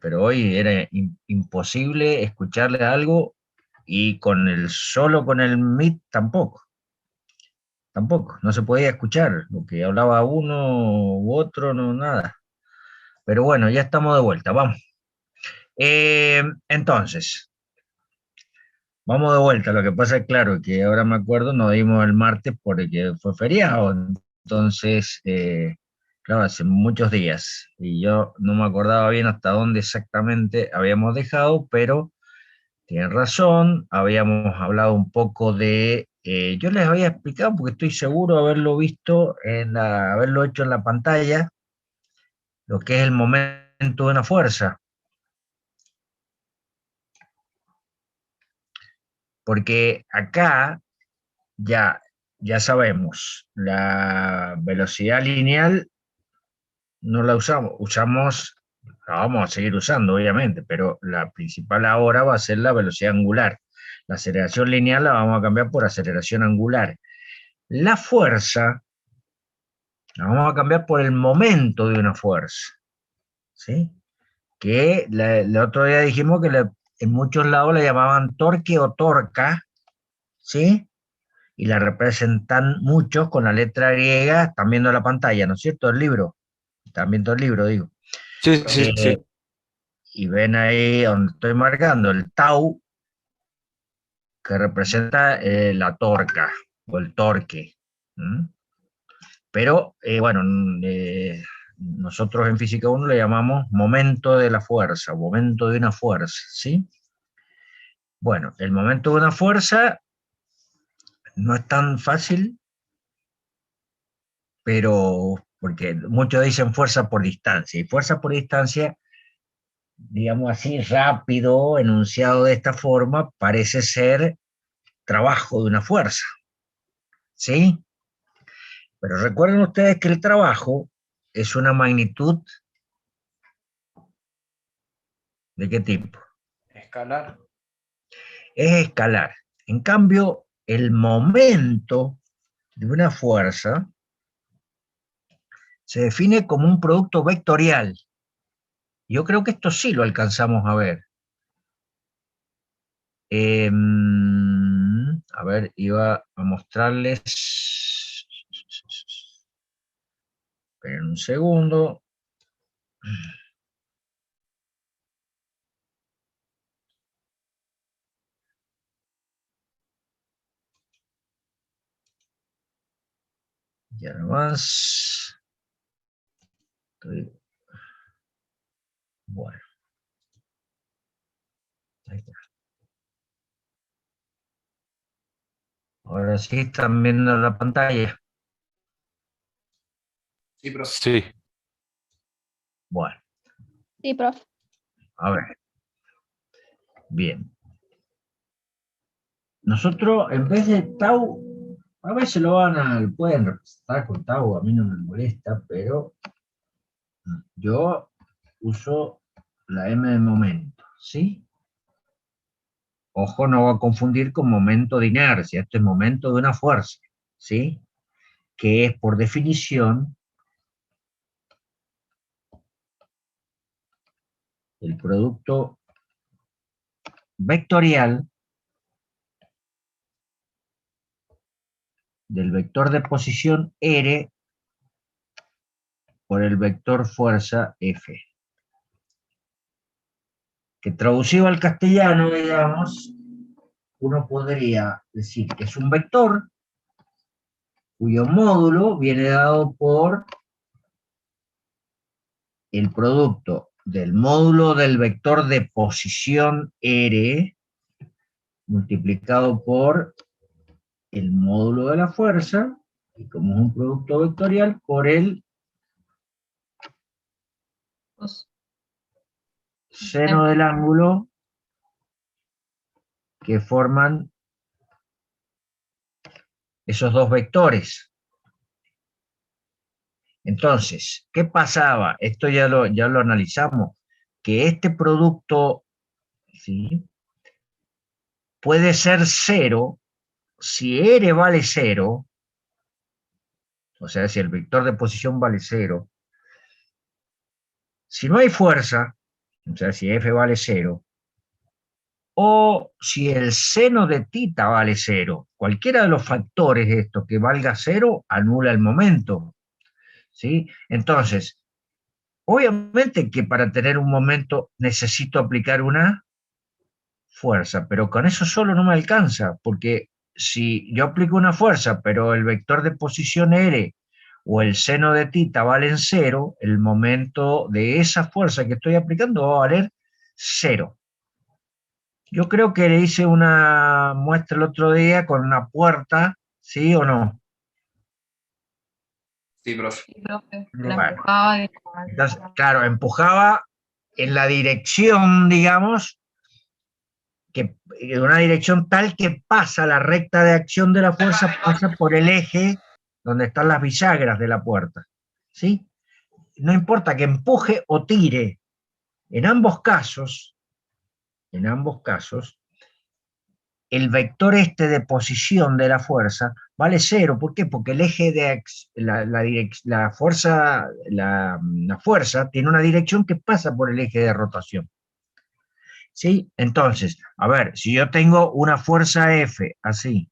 pero hoy era imposible escucharle algo y solo con el Meet tampoco, no se podía escuchar, lo que hablaba uno u otro, no, nada. Pero bueno, ya estamos de vuelta, vamos. Entonces, vamos de vuelta, lo que pasa es claro que ahora me acuerdo, nos dimos el martes porque fue feriado, entonces, claro, hace muchos días, y yo no me acordaba bien hasta dónde exactamente habíamos dejado, pero tienen razón, habíamos hablado un poco yo les había explicado, porque estoy seguro de haberlo visto, haberlo hecho en la pantalla, lo que es el momento de una fuerza, porque acá ya, ya sabemos, la velocidad lineal no la la vamos a seguir usando, obviamente, pero la principal ahora va a ser la velocidad angular. La aceleración lineal la vamos a cambiar por aceleración angular. La fuerza la vamos a cambiar por el momento de una fuerza, ¿sí? Que el otro día dijimos que en muchos lados la llamaban torque o torca, ¿sí? Y la representan muchos con la letra griega, están viendo la pantalla, ¿no es cierto? El libro, están viendo el libro, digo. Sí, sí, Eh, sí. y ven ahí donde estoy marcando el tau, que representa la torca o el torque. ¿Mm? Pero bueno, nosotros en Física 1 le llamamos momento de la fuerza, momento de una fuerza, ¿sí? Bueno, el momento de una fuerza no es tan fácil, pero porque muchos dicen fuerza por distancia, y fuerza por distancia, digamos así, rápido, enunciado de esta forma, parece ser trabajo de una fuerza, ¿sí? Pero recuerden ustedes que el trabajo es una magnitud ¿de qué tipo? Escalar. Es escalar. En cambio, el momento de una fuerza se define como un producto vectorial. Yo creo que esto sí lo alcanzamos a ver. Eh, a ver, iba a mostrarles. Esperen un segundo. Ya nomás. Bueno, ahí está. Ahora sí están viendo la pantalla. Sí, profe. Sí. Bueno, Sí, profe. a ver, bien. Nosotros, en vez de tau, a veces pueden representar con tau, a mí no me molesta, pero yo uso la M de momento, ¿sí? Ojo, no va a confundir con momento de inercia, esto es momento de una fuerza, ¿sí? Que es por definición el producto vectorial del vector de posición R por el vector fuerza F. Que traducido al castellano, digamos, uno podría decir que es un vector cuyo módulo viene dado por el producto del módulo del vector de posición R multiplicado por el módulo de la fuerza, y como es un producto vectorial, por el seno del ángulo que forman esos dos vectores. Entonces, ¿qué pasaba? Esto ya lo analizamos, que este producto, ¿sí?, puede ser cero si R vale cero, o sea, si el vector de posición vale cero. Si no hay fuerza, o sea, si F vale 0, o si el seno de tita vale 0. Cualquiera de los factores de esto que valga 0 anula el momento, ¿sí? Entonces, obviamente que para tener un momento necesito aplicar una fuerza, pero con eso solo no me alcanza, porque si yo aplico una fuerza, pero el vector de posición R o el seno de tita valen 0, el momento de esa fuerza que estoy aplicando va a valer 0. Yo creo que le hice una muestra el otro día con una puerta, ¿sí o no? Sí, profe. Sí, profe, la Bueno, empujaba y entonces, claro, empujaba en la dirección, digamos, que una dirección tal que pasa la recta de acción de la fuerza, pasa por el eje donde están las bisagras de la puerta, ¿sí? No importa que empuje o tire, en ambos casos, en ambos casos, el vector este de posición de la fuerza vale 0. ¿Por qué? Porque el eje de la fuerza, la fuerza tiene una dirección que pasa por el eje de rotación. ¿Sí? Entonces, a ver, si yo tengo una fuerza F así,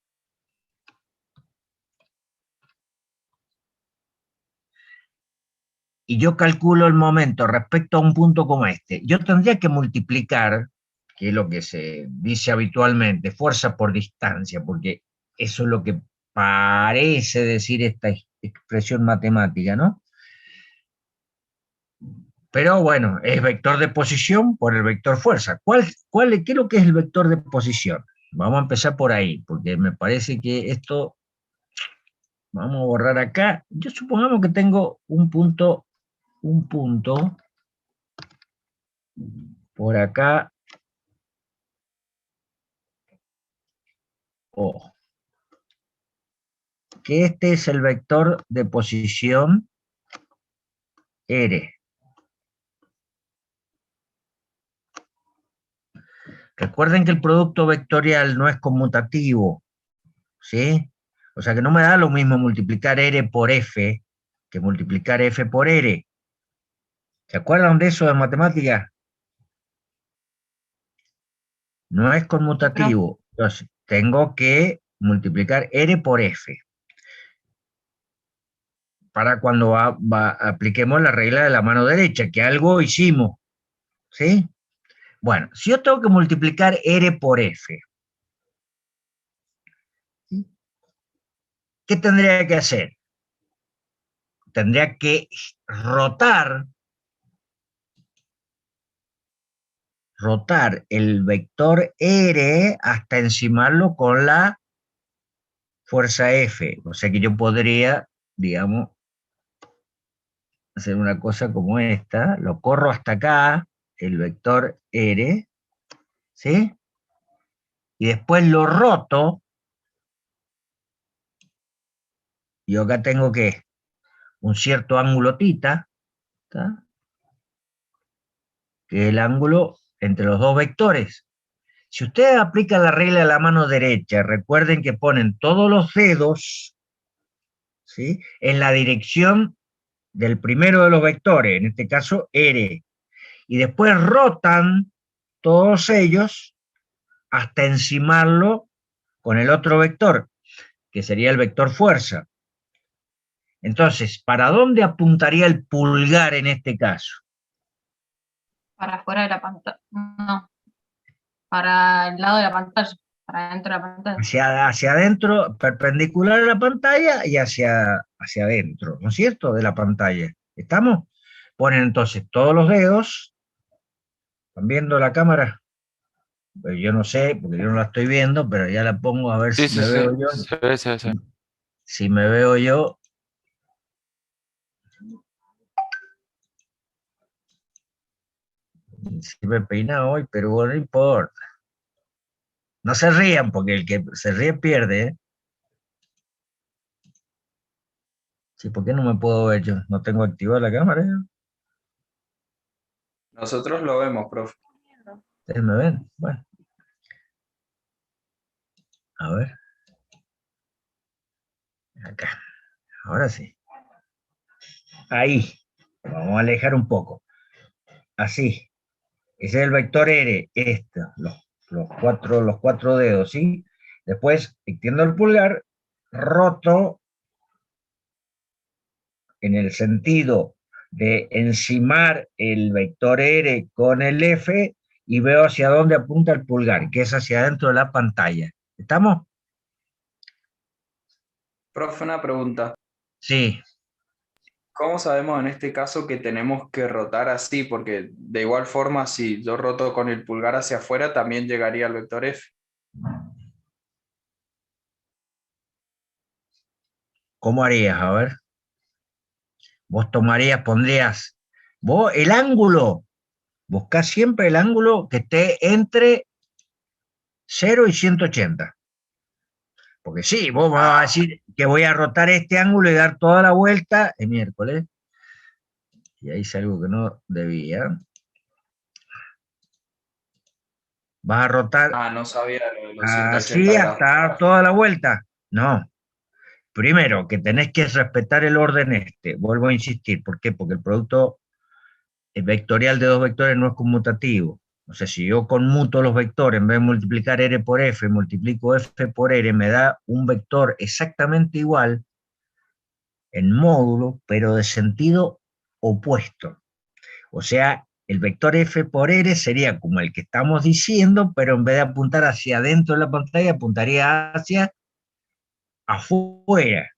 y yo calculo el momento respecto a un punto como este, yo tendría que multiplicar, que es lo que se dice habitualmente, fuerza por distancia, porque eso es lo que parece decir esta expresión matemática, ¿no? Pero bueno, es vector de posición por el vector fuerza. ¿Qué es lo que es el vector de posición? Vamos a empezar por ahí, porque me parece que esto, vamos a borrar acá. Yo supongamos que tengo un punto por acá, O, que este es el vector de posición R. Recuerden que el producto vectorial no es conmutativo, ¿sí? O sea que no me da lo mismo multiplicar R por F que multiplicar F por R. ¿Se acuerdan de eso de matemáticas? No es conmutativo. Entonces, tengo que multiplicar R por F para cuando apliquemos la regla de la mano derecha, que algo hicimos, ¿sí? Bueno, si yo tengo que multiplicar R por F, ¿sí? ¿Qué tendría que hacer? Tendría que rotar, rotar el vector R hasta encimarlo con la fuerza F. O sea que yo podría, digamos, hacer una cosa como esta, lo corro hasta acá, el vector R, ¿sí? Y después lo roto, y acá tengo que un cierto ángulo tita, ¿tá? Que es el ángulo entre los dos vectores. Si ustedes aplican la regla de la mano derecha, recuerden que ponen todos los dedos, ¿sí?, en la dirección del primero de los vectores, en este caso R, y después rotan todos ellos hasta encimarlo con el otro vector, que sería el vector fuerza. Entonces, ¿para dónde apuntaría el pulgar en este caso? para afuera de la pantalla. No, para el lado de la pantalla, para adentro de la pantalla. Hacia adentro, perpendicular a la pantalla y hacia adentro, ¿no es cierto?, de la pantalla. ¿Estamos? Ponen entonces todos los dedos. ¿Están viendo la cámara? Pues yo no sé, porque yo no la estoy viendo, pero ya la pongo a ver Sí, si sí, me sí. veo yo. Se ve, se ve, se ve. Si me veo yo. Si me he peinado hoy, pero bueno, no importa. No se rían, porque el que se ríe pierde, ¿eh? Sí, ¿por qué no me puedo ver yo? No tengo activada la cámara, ¿eh? Nosotros lo vemos, profe. ¿Ustedes me ven? Bueno, a ver. Acá. Ahora sí. Ahí. Vamos a alejar un poco. Así. Ese es el vector R, los cuatro dedos, ¿sí? Después extiendo el pulgar, roto en el sentido de encimar el vector R con el F y veo hacia dónde apunta el pulgar, que es hacia adentro de la pantalla. ¿Estamos? Profe, una pregunta. Sí. ¿Cómo sabemos en este caso que tenemos que rotar así? Porque de igual forma, si yo roto con el pulgar hacia afuera, también llegaría al vector F. ¿Cómo harías? A ver. Vos tomarías, pondrías, vos el ángulo, buscás siempre el ángulo que esté entre 0 y 180. Porque sí, vos me vas a decir que voy a rotar este ángulo y dar toda la vuelta el miércoles. Y ahí hice algo que no debía. Vas a rotar No sabía lo de los así 180 hasta grados. dar toda la vuelta. No. Primero, que tenés que respetar el orden este. Vuelvo a insistir. ¿Por qué? Porque el producto vectorial de dos vectores no es conmutativo. O sea, si yo conmuto los vectores, en vez de multiplicar R por F, multiplico F por R, me da un vector exactamente igual en módulo, pero de sentido opuesto. O sea, el vector F por R sería como el que estamos diciendo, pero en vez de apuntar hacia adentro de la pantalla, apuntaría hacia afuera.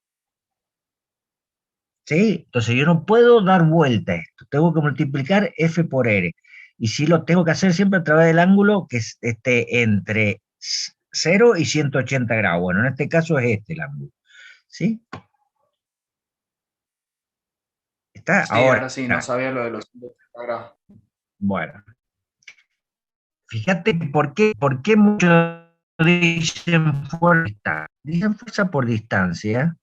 ¿Sí? Entonces yo no puedo dar vuelta a esto, tengo que multiplicar F por R. Y sí lo tengo que hacer siempre a través del ángulo que esté entre 0 y 180 grados. Bueno, en este caso es este el ángulo. ¿Sí? ¿Está? Sí, Ahora, ahora sí, no sabía lo de los 180 grados. bueno, fíjate por qué muchos dicen fuerza. Dicen fuerza por distancia,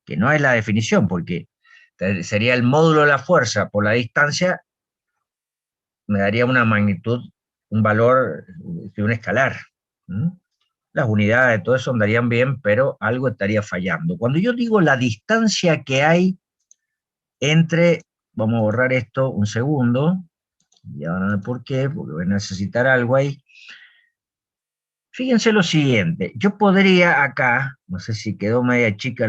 que no es la definición, porque sería el módulo de la fuerza por la distancia, me daría una magnitud, un valor de un escalar. ¿Mm? Las unidades, todo eso andarían bien, pero algo estaría fallando. Cuando yo digo la distancia que hay entre, vamos a borrar esto un segundo, y ahora no sé por qué, porque voy a necesitar algo ahí. Fíjense lo siguiente, yo podría acá, no sé si quedó media chica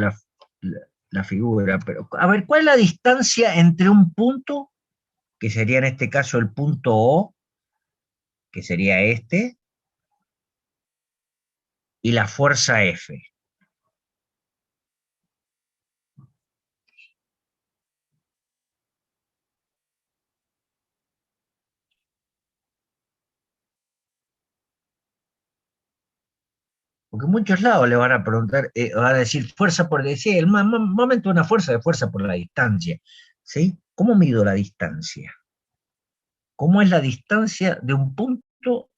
la figura, pero a ver, ¿cuál es la distancia entre un punto, que sería en este caso el punto O, que sería este, y la fuerza F? Porque en muchos lados le van a preguntar, van a decir fuerza por decir, el momento de una fuerza de fuerza por la distancia. ¿Sí? ¿Cómo mido la distancia? ¿Cómo es la distancia de un punto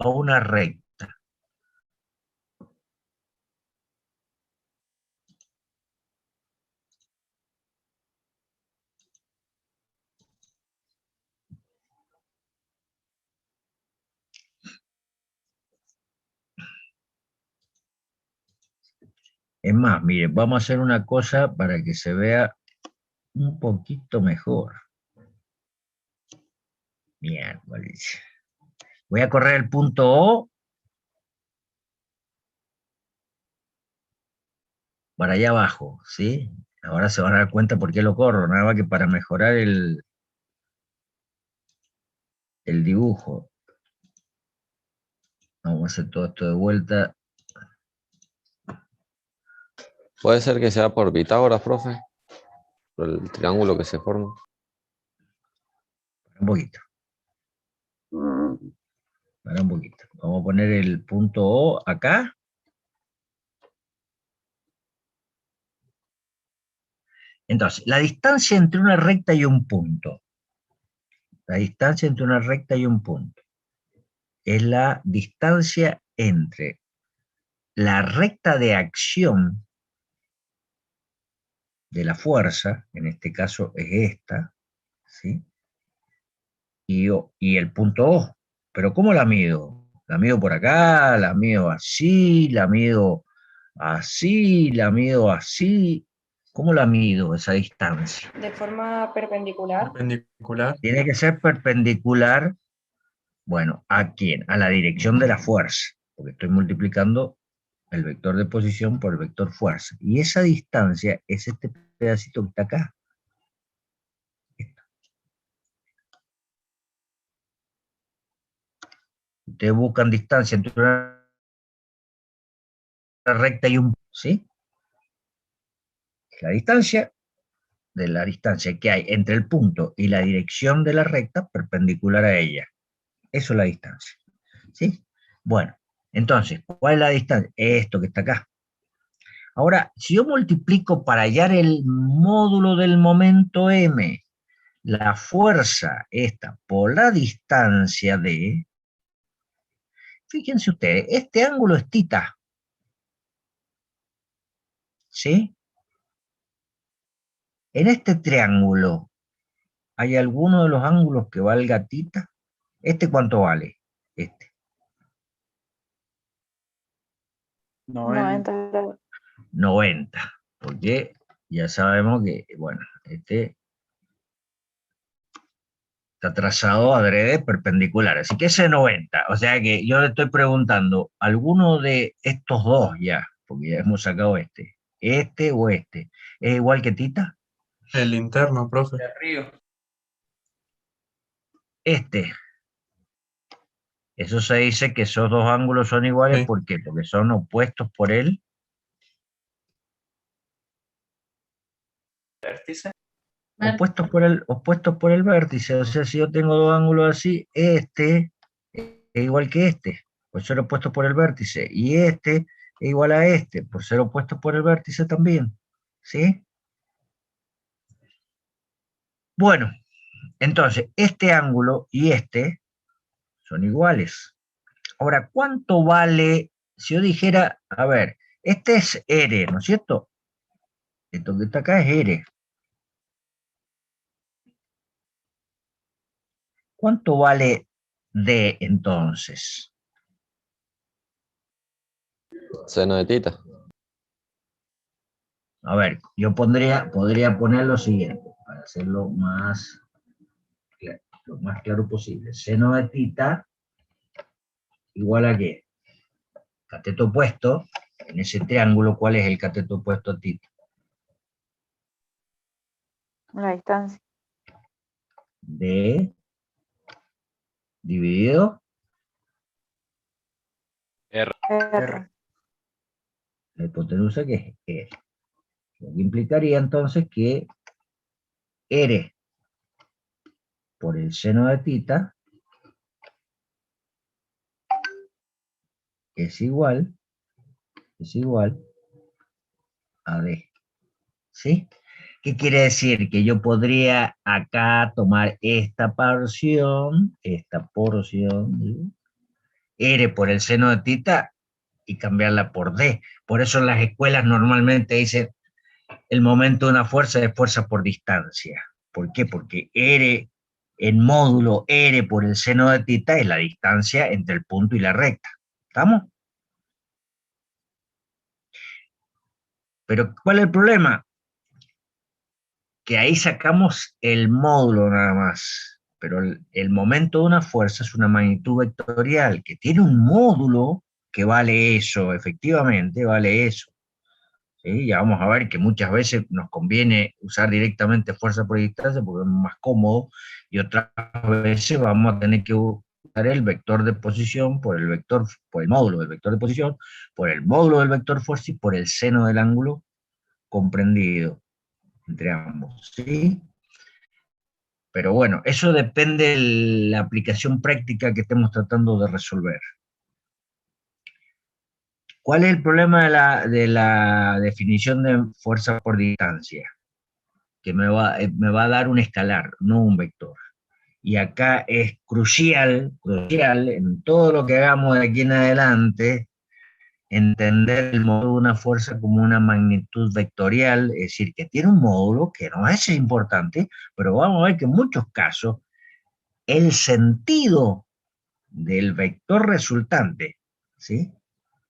a una recta? Es más, miren, vamos a hacer una cosa para que se vea un poquito mejor. Bien, voy a correr el punto O para allá abajo, ¿sí? Ahora se van a dar cuenta por qué lo corro, nada más que para mejorar el dibujo. Vamos a hacer todo esto de vuelta. Puede ser que sea por Pitágoras, profe, por el triángulo que se forma. Un poquito. Para un poquito. Vamos a poner el punto O acá. Entonces, la distancia entre una recta y un punto. La distancia entre una recta y un punto es la distancia entre la recta de acción de la fuerza, en este caso es esta, ¿sí? Y el punto O. Pero ¿cómo la mido? La mido por acá, la mido así, la mido así, la mido así, ¿Cómo la mido esa distancia? De forma perpendicular. Perpendicular. Tiene que ser perpendicular, bueno, ¿a quién? A la dirección de la fuerza, porque estoy multiplicando el vector de posición por el vector fuerza. Y esa distancia es este pedacito que está acá. Ustedes buscan distancia entre una recta y un... ¿Sí? La distancia de la distancia que hay entre el punto y la dirección de la recta perpendicular a ella. Eso es la distancia. ¿Sí? Bueno, entonces, ¿cuál es la distancia? Esto que está acá. Ahora, si yo multiplico para hallar el módulo del momento m, la fuerza esta por la distancia de, fíjense ustedes, este ángulo es θ. ¿Sí? En este triángulo, ¿hay alguno de los ángulos que valga θ? ¿Este cuánto vale? Este. 90 grados. 90. Porque ya sabemos que, bueno, este está trazado adrede perpendicular. Así que ese es 90. O sea que yo le estoy preguntando, ¿alguno de estos dos ya? Porque ya hemos sacado este o este, ¿es igual que θ? El interno, profe. De arriba. Este. Eso se dice que esos dos ángulos son iguales, Sí. ¿por qué? Porque son opuestos por el Vértice. opuestos por el vértice. O sea, si yo tengo dos ángulos así, este es igual que este, por ser opuesto por el vértice, y este es igual a este, por ser opuesto por el vértice también. ¿Sí? Bueno, entonces, este ángulo y este son iguales. Ahora, ¿cuánto vale si yo dijera, a ver, este es R, ¿no es cierto? Esto que está acá es R. ¿Cuánto vale D entonces? Seno de θ. A ver, yo podría poner lo siguiente, para hacerlo lo más claro posible. Seno de θ igual a ¿qué? Cateto opuesto, en ese triángulo, ¿cuál es el cateto opuesto a θ? La distancia. D dividido R. la hipotenusa, que es R. Lo que implicaría entonces que R por el seno de θ es igual a D. ¿Sí? ¿Qué quiere decir? Que yo podría acá tomar esta porción, ¿sí? R por el seno de θ y cambiarla por D. Por eso en las escuelas normalmente dicen el momento de una fuerza es fuerza por distancia. ¿Por qué? Porque R, en módulo R por el seno de θ es la distancia entre el punto y la recta. ¿Estamos? Pero ¿cuál es el problema? Que ahí sacamos el módulo nada más, pero el momento de una fuerza es una magnitud vectorial que tiene un módulo que vale eso, efectivamente vale eso. ¿Sí? Ya vamos a ver que muchas veces nos conviene usar directamente fuerza por distancia porque es más cómodo, y otras veces vamos a tener que usar el vector de posición por el módulo del vector de posición, por el módulo del vector fuerza y por el seno del ángulo comprendido entre ambos, ¿sí? Pero bueno, eso depende de la aplicación práctica que estemos tratando de resolver. ¿Cuál es el problema de la definición de fuerza por distancia? Que me va a dar un escalar, no un vector. Y acá es crucial en todo lo que hagamos de aquí en adelante, entender el módulo de una fuerza como una magnitud vectorial, es decir, que tiene un módulo que no es importante, pero vamos a ver que en muchos casos el sentido del vector resultante, ¿sí?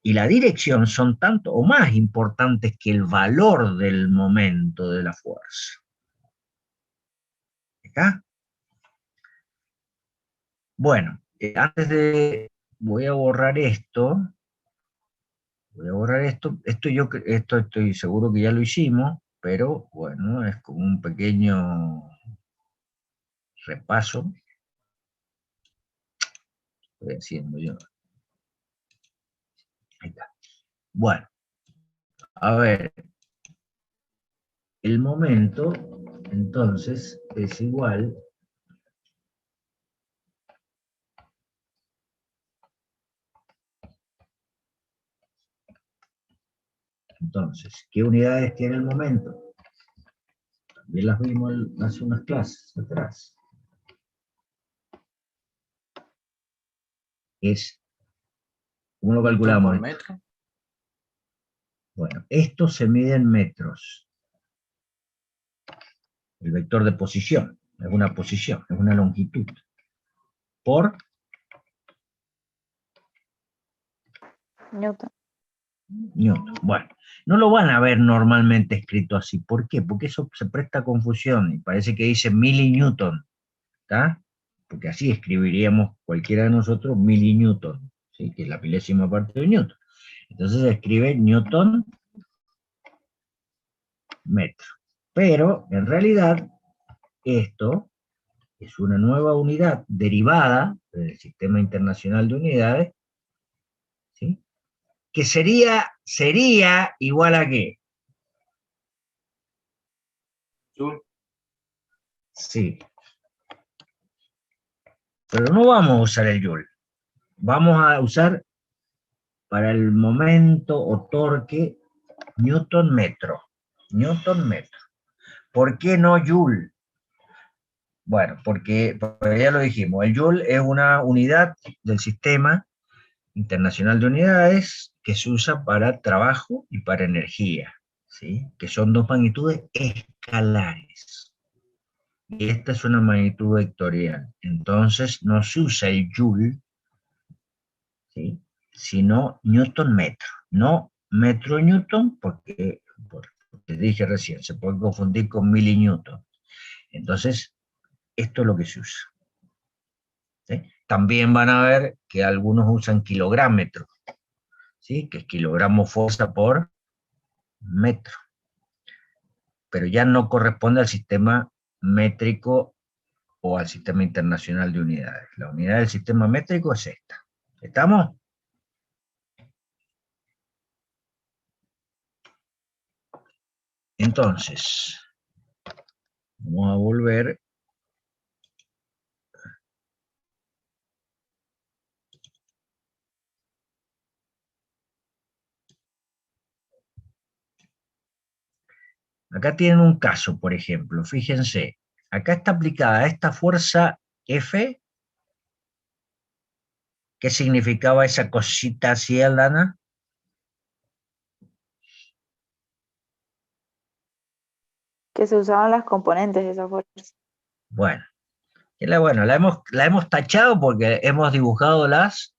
y la dirección son tanto o más importantes que el valor del momento de la fuerza. ¿Está? Bueno, voy a borrar esto. Voy a borrar esto. Esto estoy seguro que ya lo hicimos, pero bueno, es como un pequeño repaso. Estoy haciendo yo. Ahí está. Bueno, a ver. El momento, entonces, es igual entonces, ¿qué unidades tiene el momento? También las vimos hace unas clases atrás. ¿Cómo lo calculamos? ¿Por metro? Bueno, esto se mide en metros. El vector de posición, es una posición, es una longitud. Por Newton. Newton. Bueno, no lo van a ver normalmente escrito así. ¿Por qué? Porque eso se presta a confusión y parece que dice milinewton, ¿está? Porque así escribiríamos cualquiera de nosotros milinewton, ¿sí? Que es la milésima parte de Newton. Entonces se escribe Newton metro. Pero en realidad esto es una nueva unidad derivada del Sistema Internacional de Unidades, ¿sí? Que sería igual a ¿qué? Joule. Sí. Pero no vamos a usar el Joule. Vamos a usar para el momento o torque Newton metro. Newton metro. ¿Por qué no Joule? Bueno, porque ya lo dijimos, el Joule es una unidad del Sistema Internacional de Unidades que se usa para trabajo y para energía, ¿sí? Que son dos magnitudes escalares. Y esta es una magnitud vectorial. Entonces no se usa el Joule, ¿sí? Sino Newton metro. No metro Newton, porque dije recién, se puede confundir con milinewton. Entonces, esto es lo que se usa. ¿Sí? También van a ver que algunos usan kilográmetro, ¿sí? Que es kilogramo fuerza por metro. Pero ya no corresponde al sistema métrico o al sistema internacional de unidades. La unidad del sistema métrico es esta. ¿Estamos? Entonces, vamos a volver. Acá tienen un caso, por ejemplo, fíjense, acá está aplicada esta fuerza F. ¿Qué significaba esa cosita así, Aldana? Que se usaban las componentes de esa fuerza. Bueno, la hemos tachado porque hemos dibujado las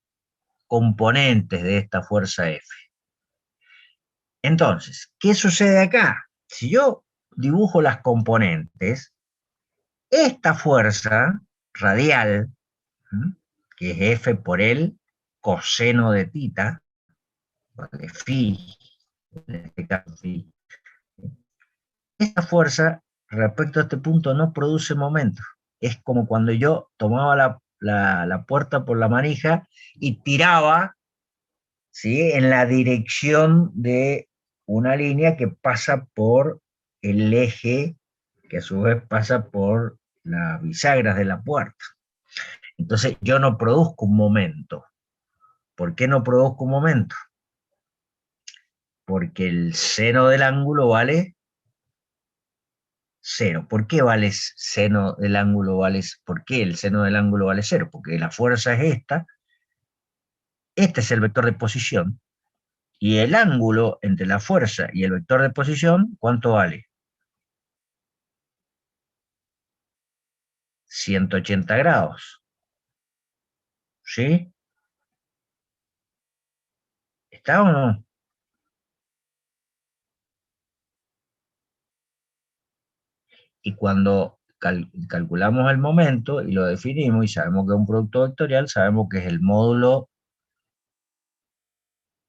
componentes de esta fuerza F. Entonces, ¿qué sucede acá? Si yo dibujo las componentes, esta fuerza radial, que es F por el coseno de tita, de phi, en este caso phi, esta fuerza respecto a este punto no produce momento. Es como cuando yo tomaba la puerta por la manija y tiraba, ¿sí? En la dirección de una línea que pasa por el eje, que a su vez pasa por las bisagras de la puerta. Entonces yo no produzco un momento. ¿Por qué no produzco un momento? Porque el seno del ángulo vale 0. ¿Por qué vale seno del ángulo vale? ¿Por qué el seno del ángulo vale 0? Porque la fuerza es esta. Este es el vector de posición. Y el ángulo entre la fuerza y el vector de posición, ¿cuánto vale? 180 grados. ¿Sí? ¿Está o no? Y cuando calculamos el momento y lo definimos y sabemos que es un producto vectorial, sabemos que es el módulo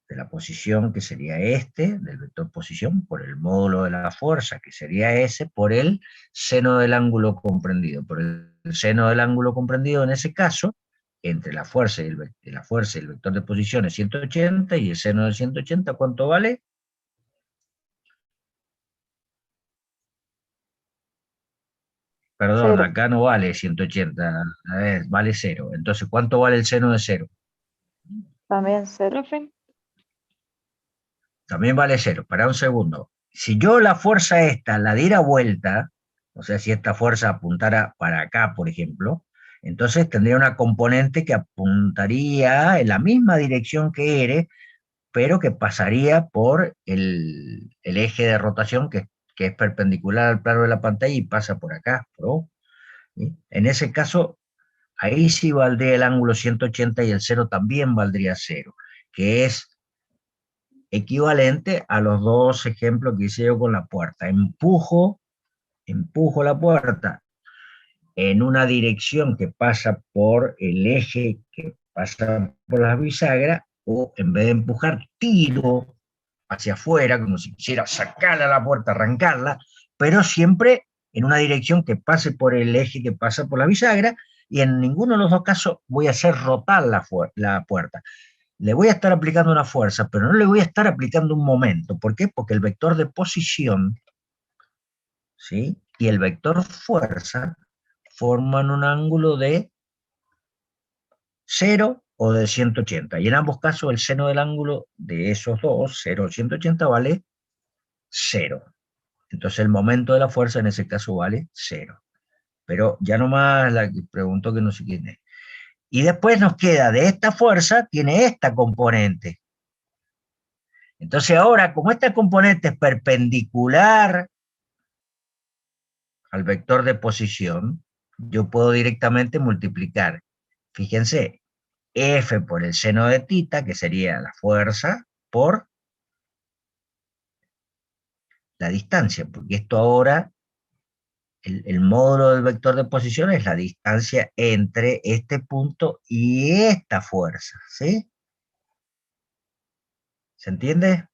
de la posición, que sería este, del vector posición, por el módulo de la fuerza, que sería ese, por el seno del ángulo comprendido. Por el seno del ángulo comprendido, en ese caso, entre la fuerza y el vector de posición es 180, y el seno de 180, ¿cuánto vale? Perdón, Cero. acá no vale 180, a ver, vale 0. Entonces, ¿cuánto vale el seno de 0? También cero. Profe, También vale 0. Para un segundo. Si yo la fuerza esta la diera vuelta, o sea, si esta fuerza apuntara para acá, por ejemplo, entonces tendría una componente que apuntaría en la misma dirección que R, pero que pasaría por el eje de rotación que es perpendicular al plano de la pantalla y pasa por acá, ¿no? ¿Sí? En ese caso, ahí sí valdría el ángulo 180 y el 0 también valdría 0, que es equivalente a los dos ejemplos que hice yo con la puerta. Empujo la puerta en una dirección que pasa por el eje que pasa por las bisagras, o en vez de empujar, tiro hacia afuera, como si quisiera sacarla a la puerta, arrancarla, pero siempre en una dirección que pase por el eje que pasa por la bisagra, y en ninguno de los dos casos voy a hacer rotar la puerta. Le voy a estar aplicando una fuerza, pero no le voy a estar aplicando un momento. ¿Por qué? Porque el vector de posición, ¿sí?, y el vector fuerza forman un ángulo de 0 o de 180. Y en ambos casos el seno del ángulo de esos dos, 0 o 180, vale 0. Entonces el momento de la fuerza en ese caso vale 0. Pero ya nomás la que preguntó que no sé quién es. Y después nos queda de esta fuerza, tiene esta componente. Entonces ahora, como esta componente es perpendicular al vector de posición, yo puedo directamente multiplicar, fíjense, F por el seno de tita, que sería la fuerza, por la distancia, porque esto ahora, el módulo del vector de posición es la distancia entre este punto y esta fuerza, ¿sí? ¿Se entiende?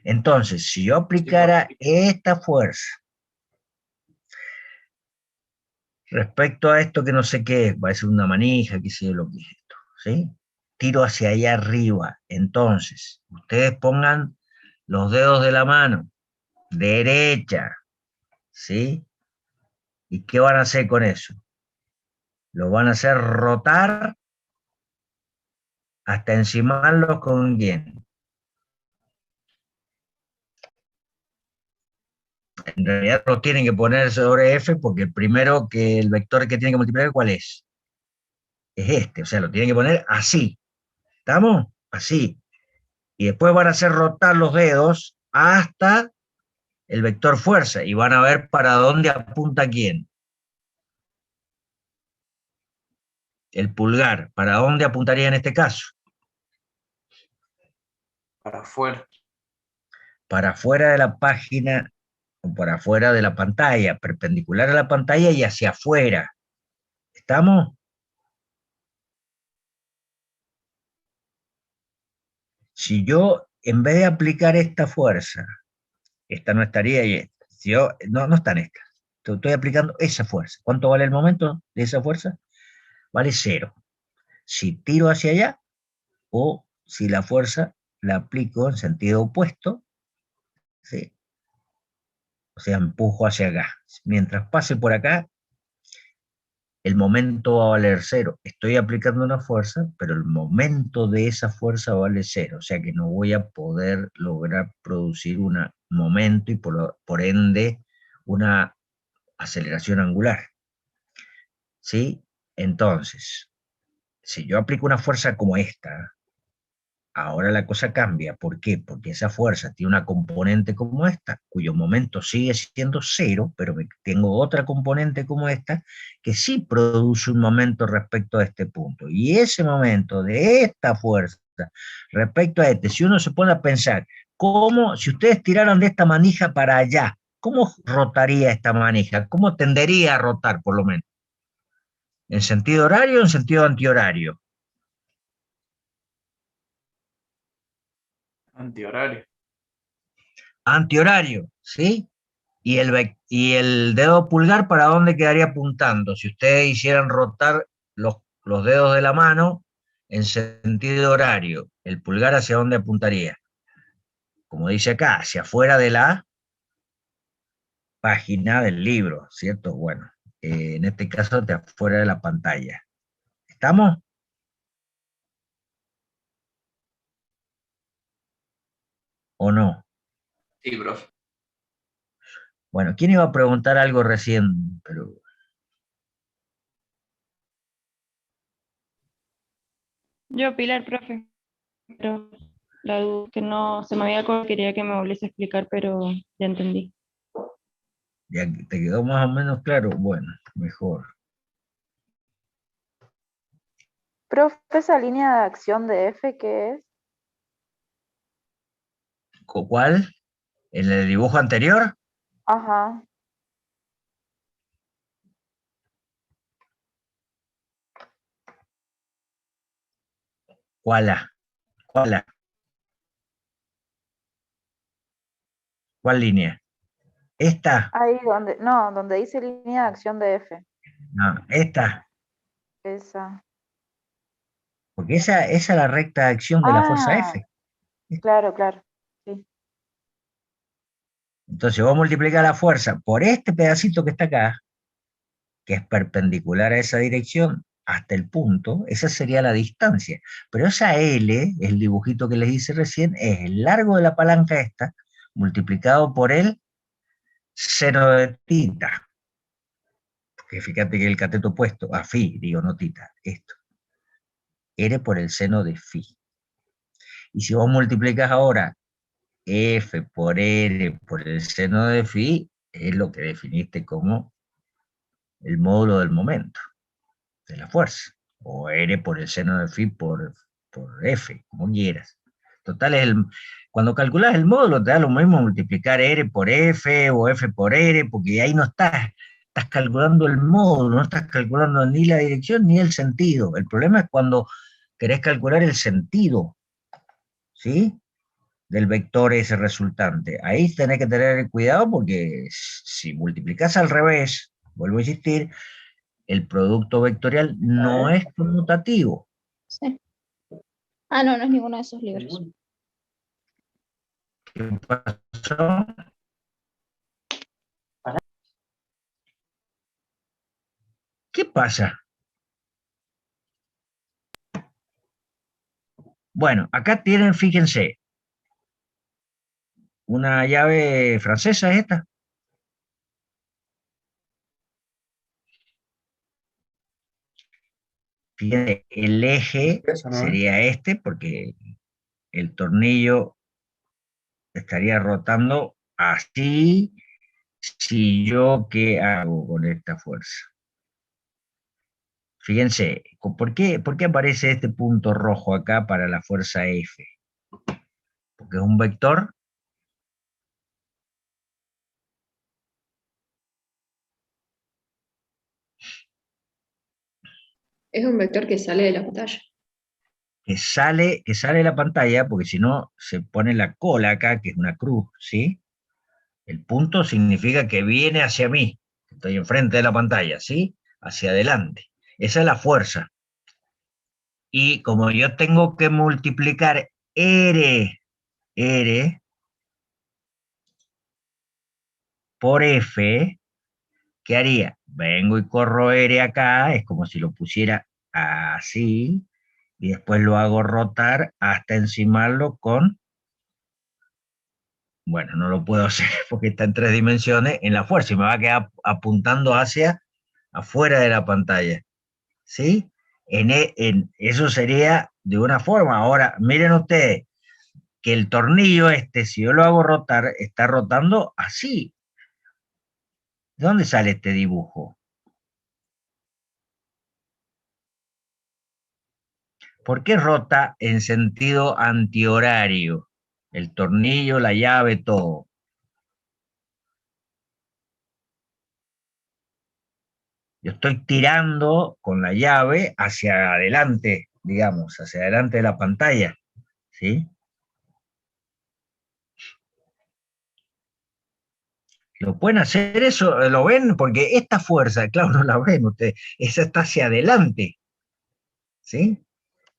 Entonces, si yo aplicara esta fuerza respecto a esto que no sé qué es, va a ser una manija, qué sé yo lo que es esto, ¿sí? Tiro hacia allá arriba. Entonces, ustedes pongan los dedos de la mano derecha, ¿sí? ¿Y qué van a hacer con eso? Lo van a hacer rotar hasta encimarlos con quién. En realidad los tienen que poner sobre F, porque el primero que el vector que tienen que multiplicar, ¿cuál es? Es este, o sea, lo tienen que poner así. ¿Estamos? Así. Y después van a hacer rotar los dedos hasta el vector fuerza, y van a ver para dónde apunta quién. El pulgar, ¿para dónde apuntaría en este caso? Para afuera. Para afuera de la página, o para afuera de la pantalla, perpendicular a la pantalla y hacia afuera. ¿Estamos? Si yo, en vez de aplicar esta fuerza, esta no estaría y esta, si yo, no están estas, estoy aplicando esa fuerza. ¿Cuánto vale el momento de esa fuerza? Vale 0. Si tiro hacia allá, o si la fuerza la aplico en sentido opuesto, ¿sí? O sea, empujo hacia acá. Mientras pase por acá, el momento va a valer 0. Estoy aplicando una fuerza, pero el momento de esa fuerza vale 0. O sea que no voy a poder lograr producir un momento y por ende una aceleración angular. ¿Sí? Entonces, si yo aplico una fuerza como esta, ahora la cosa cambia. ¿Por qué? Porque esa fuerza tiene una componente como esta, cuyo momento sigue siendo 0, pero tengo otra componente como esta, que sí produce un momento respecto a este punto. Y ese momento de esta fuerza Respecto a este, si uno se pone a pensar, ¿cómo, si ustedes tiraran de esta manija para allá, cómo rotaría esta manija? ¿Cómo tendería a rotar, por lo menos? ¿En sentido horario o en sentido antihorario? Antihorario. Antihorario, ¿sí? Y el dedo pulgar, ¿para dónde quedaría apuntando? Si ustedes hicieran rotar los dedos de la mano en sentido horario, ¿el pulgar hacia dónde apuntaría? Como dice acá, hacia afuera de la página del libro, ¿cierto? Bueno, en este caso, de afuera de la pantalla. ¿Estamos? ¿O no? Sí, profe. Bueno, ¿quién iba a preguntar algo recién? Pero Yo, Pilar, profe, pero la duda que no se me había acordado, quería que me volviese a explicar, pero ya entendí. ya te quedó más o menos claro. Bueno, mejor. Profe, esa línea de acción de F, ¿qué es? ¿Cuál? ¿En el dibujo anterior? Ajá. ¿Cuál A? ¿Cuál A? ¿Cuál línea? ¿Esta? Ahí donde, no, donde dice línea de acción de F. No, esta. Esa. Porque esa es la recta de acción de la fuerza Ah, F. claro, claro. Sí. Entonces vos multiplicás la fuerza por este pedacito que está acá, que es perpendicular a esa dirección, hasta el punto, esa sería la distancia. Pero esa L, el dibujito que les hice recién, es el largo de la palanca esta, multiplicado por el seno de tita. Porque fíjate que el cateto opuesto, a phi, digo, no tita, esto. R por el seno de phi. Y si vos multiplicas ahora F por R por el seno de phi, es lo que definiste como el módulo del momento, de la fuerza. O R por el seno de phi por F, como quieras. Total, cuando calculas el módulo te da lo mismo multiplicar R por F o F por R, porque ahí no estás calculando el módulo, no estás calculando ni la dirección ni el sentido. El problema es cuando querés calcular el sentido, ¿sí? Del vector ese resultante. Ahí tenés que tener cuidado porque si multiplicas al revés, vuelvo a insistir, el producto vectorial no es conmutativo. Sí. Ah, no, no es ninguno de esos libros. ¿Qué pasó? ¿Qué pasa? Bueno, acá tienen, fíjense, una llave francesa es esta. Fíjense, el eje Eso, ¿no? sería este, porque el tornillo estaría rotando así. Si yo, ¿qué hago con esta fuerza? Fíjense, ¿por qué aparece este punto rojo acá para la fuerza F? Porque es un vector Es un vector que sale de la pantalla. que sale de la pantalla, porque si no se pone la cola acá, que es una cruz, ¿sí? El punto significa que viene hacia mí, estoy enfrente de la pantalla, ¿sí? Hacia adelante. Esa es la fuerza. Y como yo tengo que multiplicar R por F, ¿qué haría? Vengo y corro R acá, es como si lo pusiera así, y después lo hago rotar hasta encimarlo con, bueno, no lo puedo hacer porque está en 3 dimensiones, en la fuerza, y me va a quedar apuntando hacia afuera de la pantalla, ¿sí? Eso sería de una forma. Ahora, miren ustedes, que el tornillo este, si yo lo hago rotar, está rotando así. ¿De dónde sale este dibujo? ¿Por qué rota en sentido antihorario? El tornillo, la llave, todo. Yo estoy tirando con la llave hacia adelante, digamos, hacia adelante de la pantalla, ¿sí? ¿Lo pueden hacer eso? ¿Lo ven? Porque esta fuerza, claro, no la ven ustedes, esa está hacia adelante, ¿sí?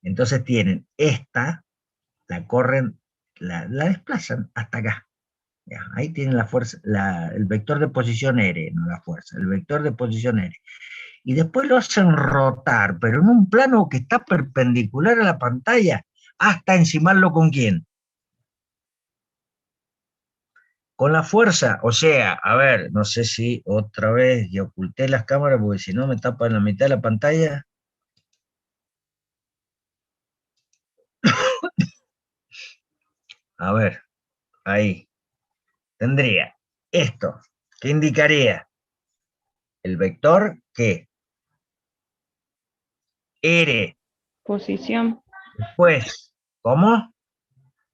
Entonces tienen esta, la corren, la desplazan hasta acá. Ya, ahí tienen la fuerza, el vector de posición R, no la fuerza, el vector de posición R. Y después lo hacen rotar, pero en un plano que está perpendicular a la pantalla, hasta encimarlo con quién. Con la fuerza, o sea, a ver, no sé si otra vez ya oculté las cámaras porque si no me tapan la mitad de la pantalla. A ver, ahí. Tendría esto, ¿qué indicaría? El vector que R. Posición. Después, ¿cómo?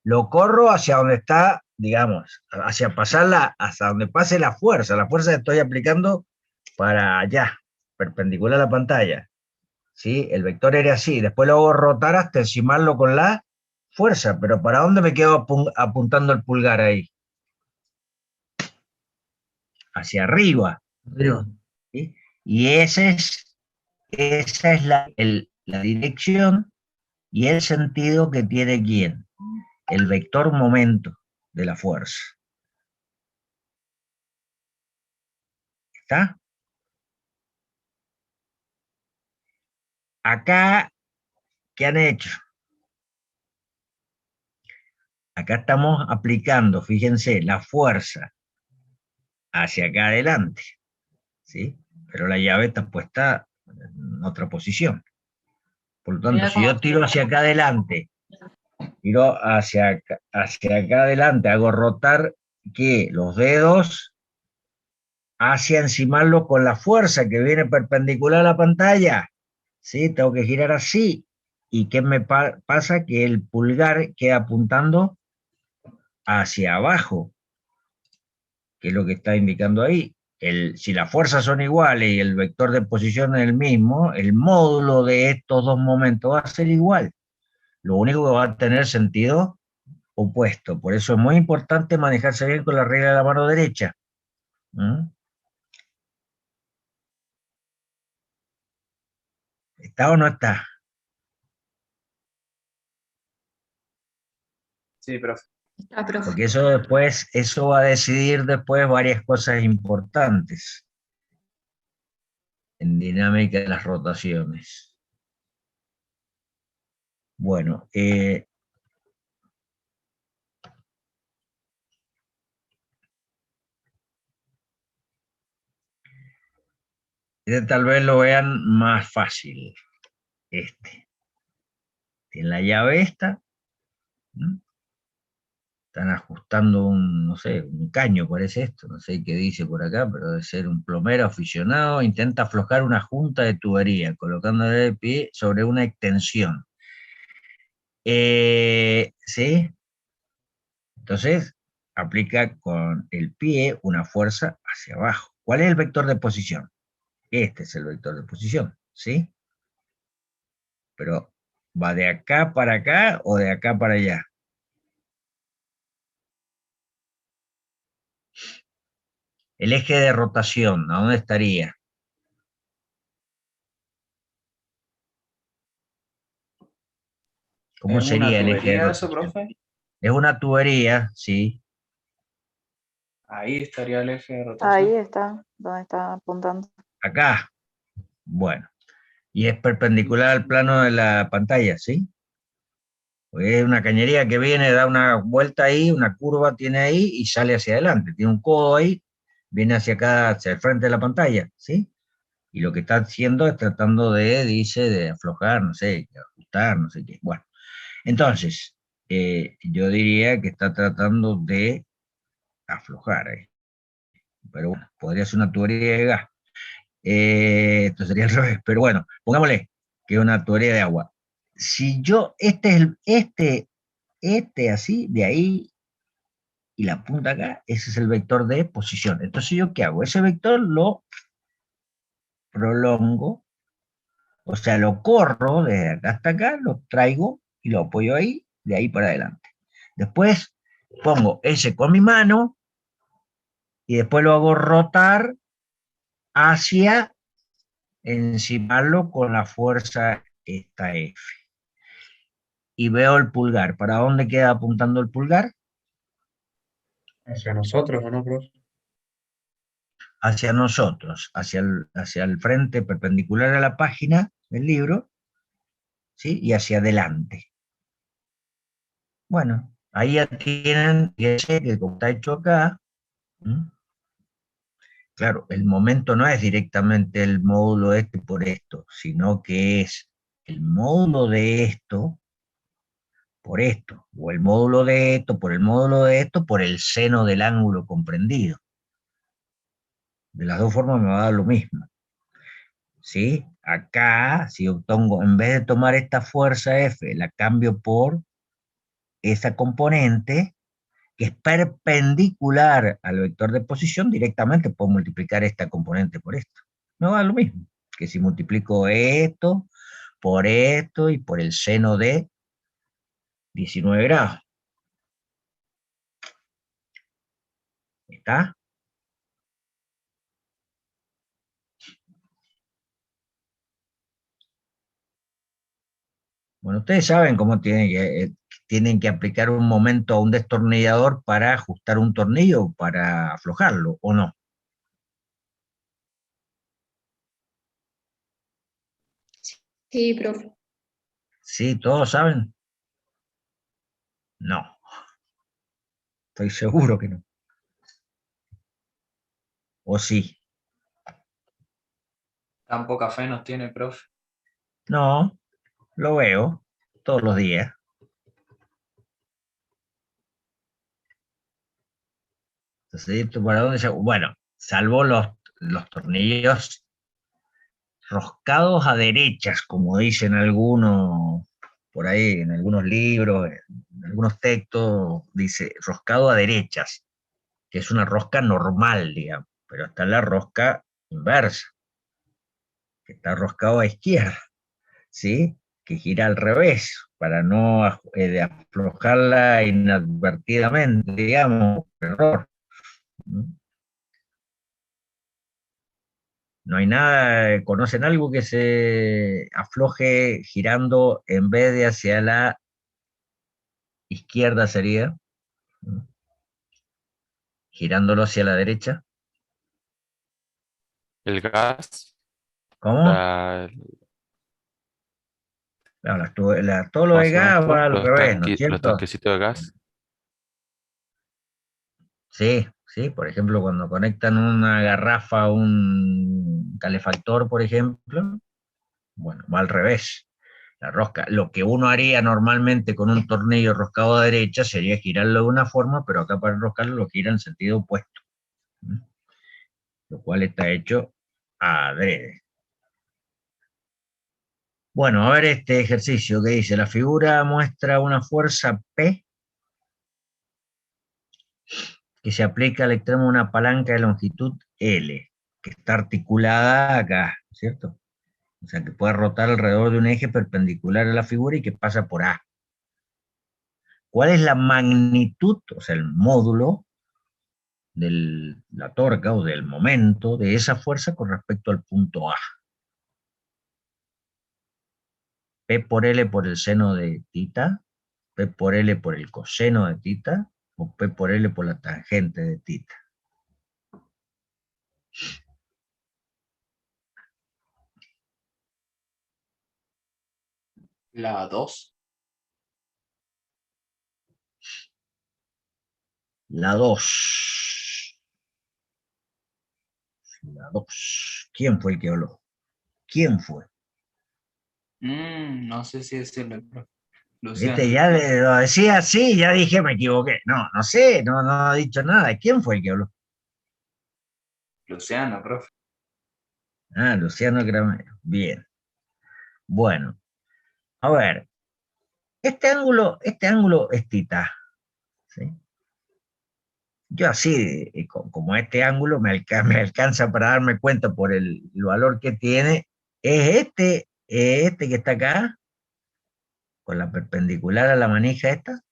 Lo corro hacia donde está, digamos, hacia pasarla, hasta donde pase la fuerza que estoy aplicando para allá, perpendicular a la pantalla. ¿Sí? El vector era así, después lo hago rotar hasta encimarlo con la fuerza, pero ¿para dónde me quedo apuntando el pulgar ahí? Hacia arriba. ¿Sí? Y esa es la dirección y el sentido que tiene quién, el vector momento de la fuerza. ¿Está? Acá, ¿qué han hecho? Acá estamos aplicando, fíjense, la fuerza hacia acá adelante, ¿sí? Pero la llave está puesta en otra posición. Por lo tanto, si yo tiro hacia acá adelante, tiro hacia acá adelante, hago rotar que los dedos hacia encimarlo con la fuerza que viene perpendicular a la pantalla, ¿sí? Tengo que girar así. ¿Y qué me pasa? Que el pulgar queda apuntando hacia abajo, que es lo que está indicando ahí. Si las fuerzas son iguales y el vector de posición es el mismo, el módulo de estos dos momentos va a ser igual. Lo único que va a tener sentido opuesto. Por eso es muy importante manejarse bien con la regla de la mano derecha. ¿Mm? ¿Está o no está? Sí, profe. Está, profe. Porque eso va a decidir después varias cosas importantes en dinámica de las rotaciones. Bueno, tal vez lo vean más fácil. Tiene la llave esta. ¿No? Están ajustando no sé, un caño parece esto, no sé qué dice por acá, pero debe ser un plomero aficionado, intenta aflojar una junta de tubería, colocándola de pie sobre una extensión. ¿Sí? Entonces, aplica con el pie una fuerza hacia abajo. ¿Cuál es el vector de posición? Este es el vector de posición, ¿sí? Pero, ¿va de acá para acá o de acá para allá? El eje de rotación, ¿a dónde estaría? ¿Cómo ¿Es una sería el eje de tubería eso, rotación? profe? Es una tubería, sí. Ahí estaría el eje de Ahí rotación. está, donde está apuntando. Acá. Bueno. Y es perpendicular al plano de la pantalla, ¿sí? Porque es una cañería que viene, da una vuelta ahí, una curva tiene ahí y sale hacia adelante. Tiene un codo ahí, viene hacia acá, hacia el frente de la pantalla, ¿sí? Y lo que está haciendo es tratando de aflojar, no sé, de ajustar, no sé qué. Bueno, entonces, yo diría que está tratando de aflojar ahí. Pero bueno, podría ser una tubería de gas. Esto sería al revés, pero bueno, pongámosle que es una tubería de agua. si yo, este así, de ahí, y la punta acá, ese es el vector de posición. Entonces, ¿yo qué hago? Ese vector lo prolongo, o sea, lo corro desde acá hasta acá, lo traigo y lo apoyo ahí, de ahí para adelante. Después pongo ese con mi mano y después lo hago rotar hacia encimarlo con la fuerza esta F. Y veo el pulgar. ¿Para dónde queda apuntando el pulgar? Hacia nosotros, ¿o no, profe? Hacia nosotros, hacia el frente perpendicular a la página del libro, ¿sí? Y hacia adelante. Bueno, ahí ya tienen, fíjense que como está hecho acá, ¿m? Claro, el momento no es directamente el módulo este por esto, sino que es el módulo de esto por esto, o el módulo de esto por el módulo de esto por el seno del ángulo comprendido. De las dos formas me va a dar lo mismo. ¿Sí? Acá, si obtengo, en vez de tomar esta fuerza F, la cambio por esa componente, que es perpendicular al vector de posición, directamente puedo multiplicar esta componente por esto. Me va a dar lo mismo, que si multiplico esto y por el seno de 19 grados. ¿Está? Bueno, ustedes saben cómo tienen que aplicar un momento a un destornillador para ajustar un tornillo o para aflojarlo, ¿o no? Sí, profe. ¿Sí? ¿Todos saben? No, estoy seguro que no. ¿O sí? Tan poca fe nos tiene, profe. No, lo veo todos los días. Entonces, ¿para dónde se... Bueno, salvo los tornillos roscados a derechas, como dicen algunos por ahí, en algunos libros, en algunos textos, dice roscado a derechas, que es una rosca normal, digamos, pero está la rosca inversa, que está roscado a izquierda, ¿sí? Que gira al revés, para no de aflojarla inadvertidamente, digamos, por error. No hay nada, ¿conocen algo que se afloje girando en vez de hacia la izquierda sería? Girándolo hacia la derecha. El gas, ¿Cómo? la, Claro, todo lo ¿cómo de se llama gas va esto? al revés, ¿no es Los cierto? tanquecitos de gas. Sí, sí, por ejemplo, cuando conectan una garrafa a un calefactor, por ejemplo, bueno, va al revés. La rosca, lo que uno haría normalmente con un tornillo roscado a derecha sería girarlo de una forma, pero acá para enroscarlo lo gira en sentido opuesto. Lo cual está hecho adrede. Bueno, a ver este ejercicio que dice, la figura muestra una fuerza P que se aplica al extremo de una palanca de longitud L, que está articulada acá, ¿cierto? O sea, que puede rotar alrededor de un eje perpendicular a la figura y que pasa por A. ¿Cuál es la magnitud, o sea, el módulo de la torca o del momento de esa fuerza con respecto al punto A? P por L por el seno de tita, P por L por el coseno de tita, o P por L por la tangente de tita. La 2. La 2. La 2. ¿Quién fue el que habló? ¿Quién fue? No sé si es el profe. ¿Viste? Luciano. Ya lo decía así, ya dije, me equivoqué. No, no sé, no he dicho nada. ¿Quién fue el que habló? Luciano, profe. Ah, Luciano Cramero. Bien. Bueno. A ver, este ángulo es tita, ¿sí? Yo así, como este ángulo me alcanza para darme cuenta por el valor que tiene, es este que está acá, con la perpendicular a la manija esta,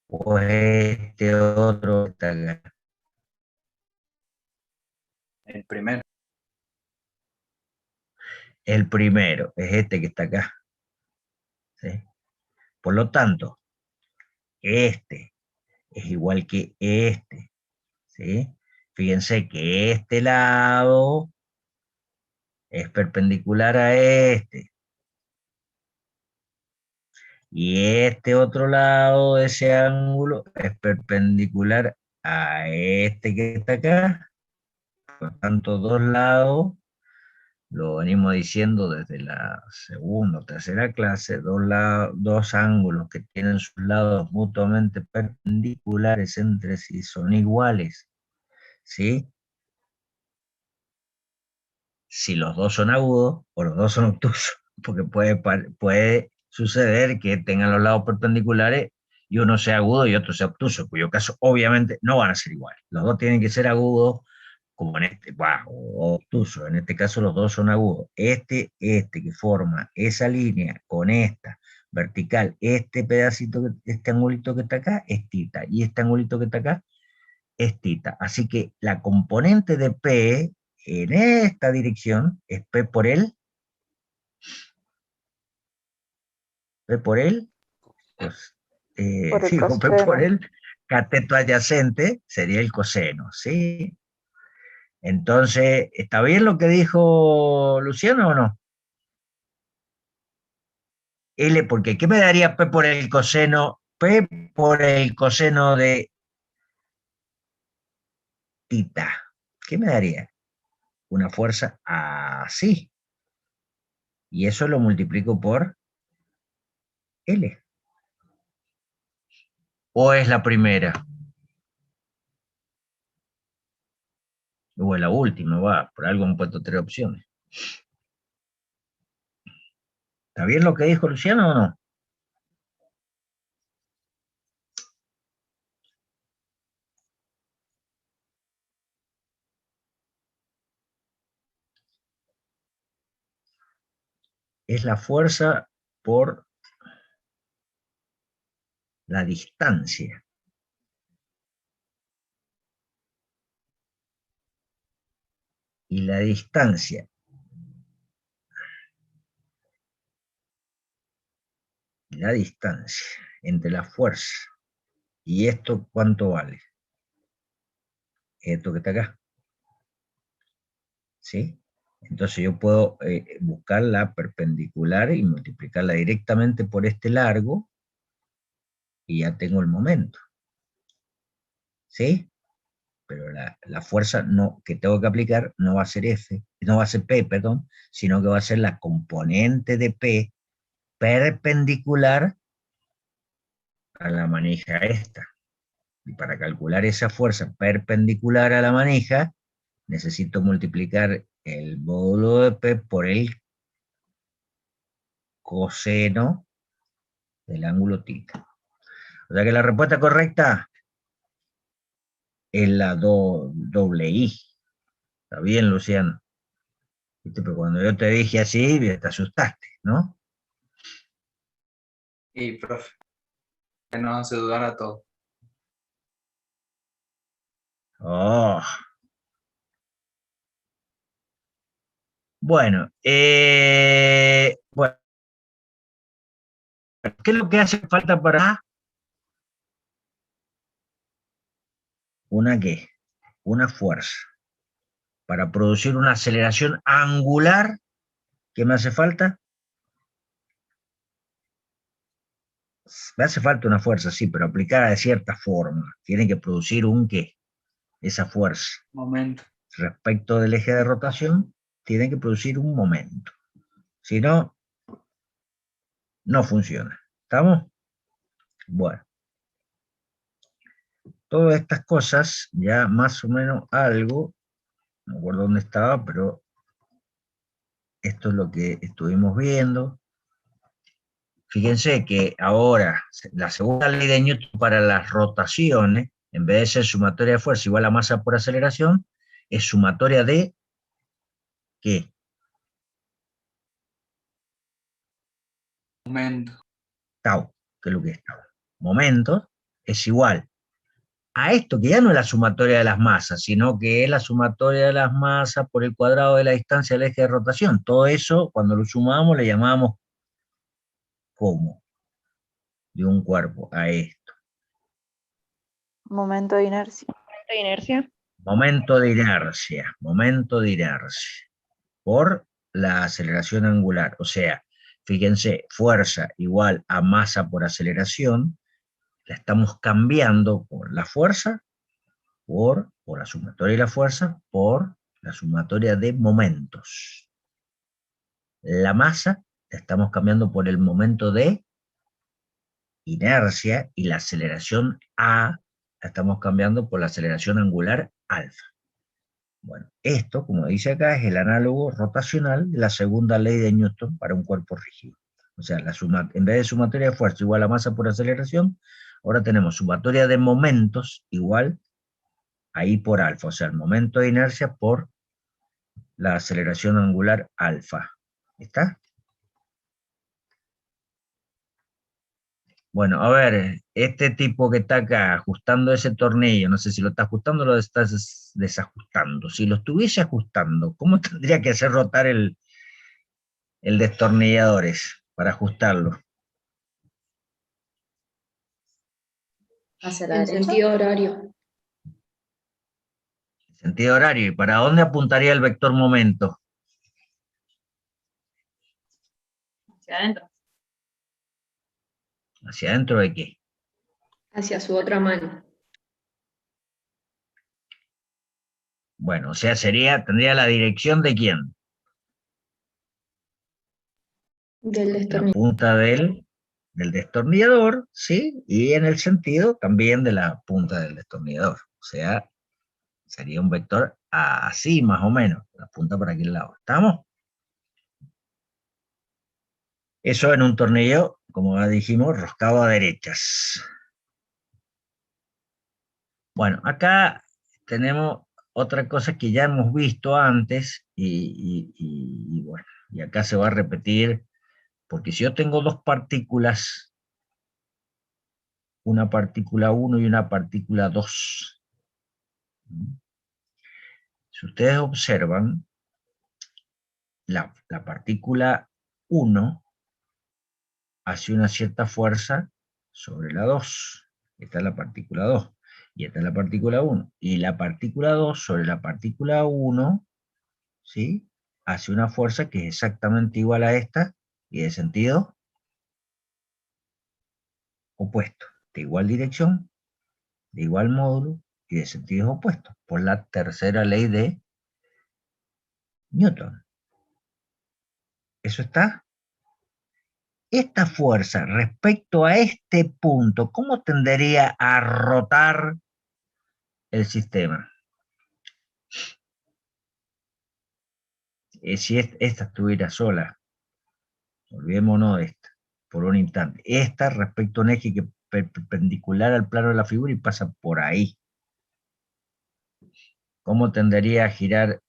o es este otro que está acá. El primero. El primero es este que está acá, ¿sí? Por lo tanto, este es igual que este, ¿sí? Fíjense que este lado es perpendicular a este. Y este otro lado de ese ángulo es perpendicular a este que está acá. Por tanto, dos lados, lo venimos diciendo desde la segunda o tercera clase, dos ángulos que tienen sus lados mutuamente perpendiculares entre sí son iguales, ¿sí? Si los dos son agudos o los dos son obtusos, porque puede suceder que tengan los lados perpendiculares y uno sea agudo y otro sea obtuso, en cuyo caso obviamente no van a ser iguales. Los dos tienen que ser agudos, como en este, o obtuso, en este caso los dos son agudos. Este que forma esa línea con esta vertical, este pedacito, este angulito que está acá es tita, y este angulito que está acá es tita. Así que la componente de P en esta dirección es P por el pues, Por el sí, o P por coseno. el cateto adyacente sería el coseno, ¿sí? Entonces, ¿está bien lo que dijo Luciano o no? L, porque ¿qué me daría P por el coseno? P por el coseno de tita. ¿Qué me daría? Una fuerza así. Y eso lo multiplico por L. ¿O es la primera? O es la última, por algo han puesto tres opciones. ¿Está bien lo que dijo Luciano o no? Es la fuerza por la distancia. Y la distancia entre la fuerza y esto, ¿cuánto vale? Esto que está acá. ¿Sí? Entonces yo puedo buscar la perpendicular y multiplicarla directamente por este largo y ya tengo el momento. ¿Sí? Pero la fuerza que tengo que aplicar no va a ser no va a ser P, perdón, sino que va a ser la componente de P perpendicular a la manija esta. Y para calcular esa fuerza perpendicular a la manija, necesito multiplicar el módulo de P por el coseno del ángulo θ. O sea que la respuesta correcta es la doble I. ¿Está bien, Luciano? ¿Viste? Pero cuando yo te dije así, te asustaste, ¿no? Y, profe, que nos hace dudar a todos. Oh. Bueno, bueno, ¿qué es lo que hace falta para una qué? Una fuerza. Para producir una aceleración angular, ¿qué me hace falta? Me hace falta una fuerza, sí, pero aplicada de cierta forma. Tiene que producir un qué, esa fuerza. Momento. Respecto del eje de rotación, tiene que producir un momento. Si no, no funciona. ¿Estamos? Bueno. Todas estas cosas, ya más o menos algo, no recuerdo dónde estaba, pero esto es lo que estuvimos viendo. fíjense que ahora la segunda ley de Newton para las rotaciones, en vez de ser sumatoria de fuerza igual a masa por aceleración, es sumatoria de ¿qué? Momento. Tau, que es lo que es tau. Momento es igual a esto, que ya no es la sumatoria de las masas, sino que es la sumatoria de las masas por el cuadrado de la distancia del eje de rotación. Todo eso, cuando lo sumamos, le llamamos ¿cómo? De un cuerpo a esto. Momento de inercia. De inercia. Momento de inercia, por la aceleración angular. O sea, fíjense, fuerza igual a masa por aceleración, la estamos cambiando por la fuerza, por la sumatoria de la fuerza, por la sumatoria de momentos. La masa la estamos cambiando por el momento de inercia, y la aceleración A la estamos cambiando por la aceleración angular alfa. Bueno, esto, como dice acá, es el análogo rotacional de la segunda ley de Newton para un cuerpo rígido. O sea, en vez de sumatoria de fuerza igual a masa por aceleración, ahora tenemos sumatoria de momentos igual a I por alfa, o sea, el momento de inercia por la aceleración angular alfa. ¿Está? Bueno, a ver, este tipo que está acá ajustando ese tornillo, no sé si lo está ajustando o lo está desajustando. Si lo estuviese ajustando, ¿cómo tendría que hacer rotar el destornilladores para ajustarlo? Hacia la En derecha. sentido horario. En sentido horario. ¿Y para dónde apuntaría el vector momento? Hacia adentro. ¿Hacia adentro de qué? Hacia su otra mano. Bueno, o sea, tendría la dirección de quién. Del La destornillador. punta del destornillador, ¿sí? Y en el sentido también de la punta del destornillador. O sea, sería un vector así más o menos, la punta para aquel lado. ¿Estamos? Eso en un tornillo, como ya dijimos, roscado a derechas. Bueno, acá tenemos otra cosa que ya hemos visto antes y bueno, y acá se va a repetir, porque si yo tengo dos partículas, una partícula 1 y una partícula 2, si ustedes observan, la partícula 1 hace una cierta fuerza sobre la 2. Esta es la partícula 2. Y esta es la partícula 1. Y la partícula 2 sobre la partícula 1, ¿sí? Hace una fuerza que es exactamente igual a esta y de sentido opuesto. De igual dirección, de igual módulo y de sentidos opuestos. Por la tercera ley de Newton. ¿Eso está? Esta fuerza respecto a este punto, ¿cómo tendería a rotar el sistema? Si esta estuviera sola, olvidémonos de esta, por un instante. Esta respecto a un eje que es perpendicular al plano de la figura y pasa por ahí. ¿Cómo tendería a girar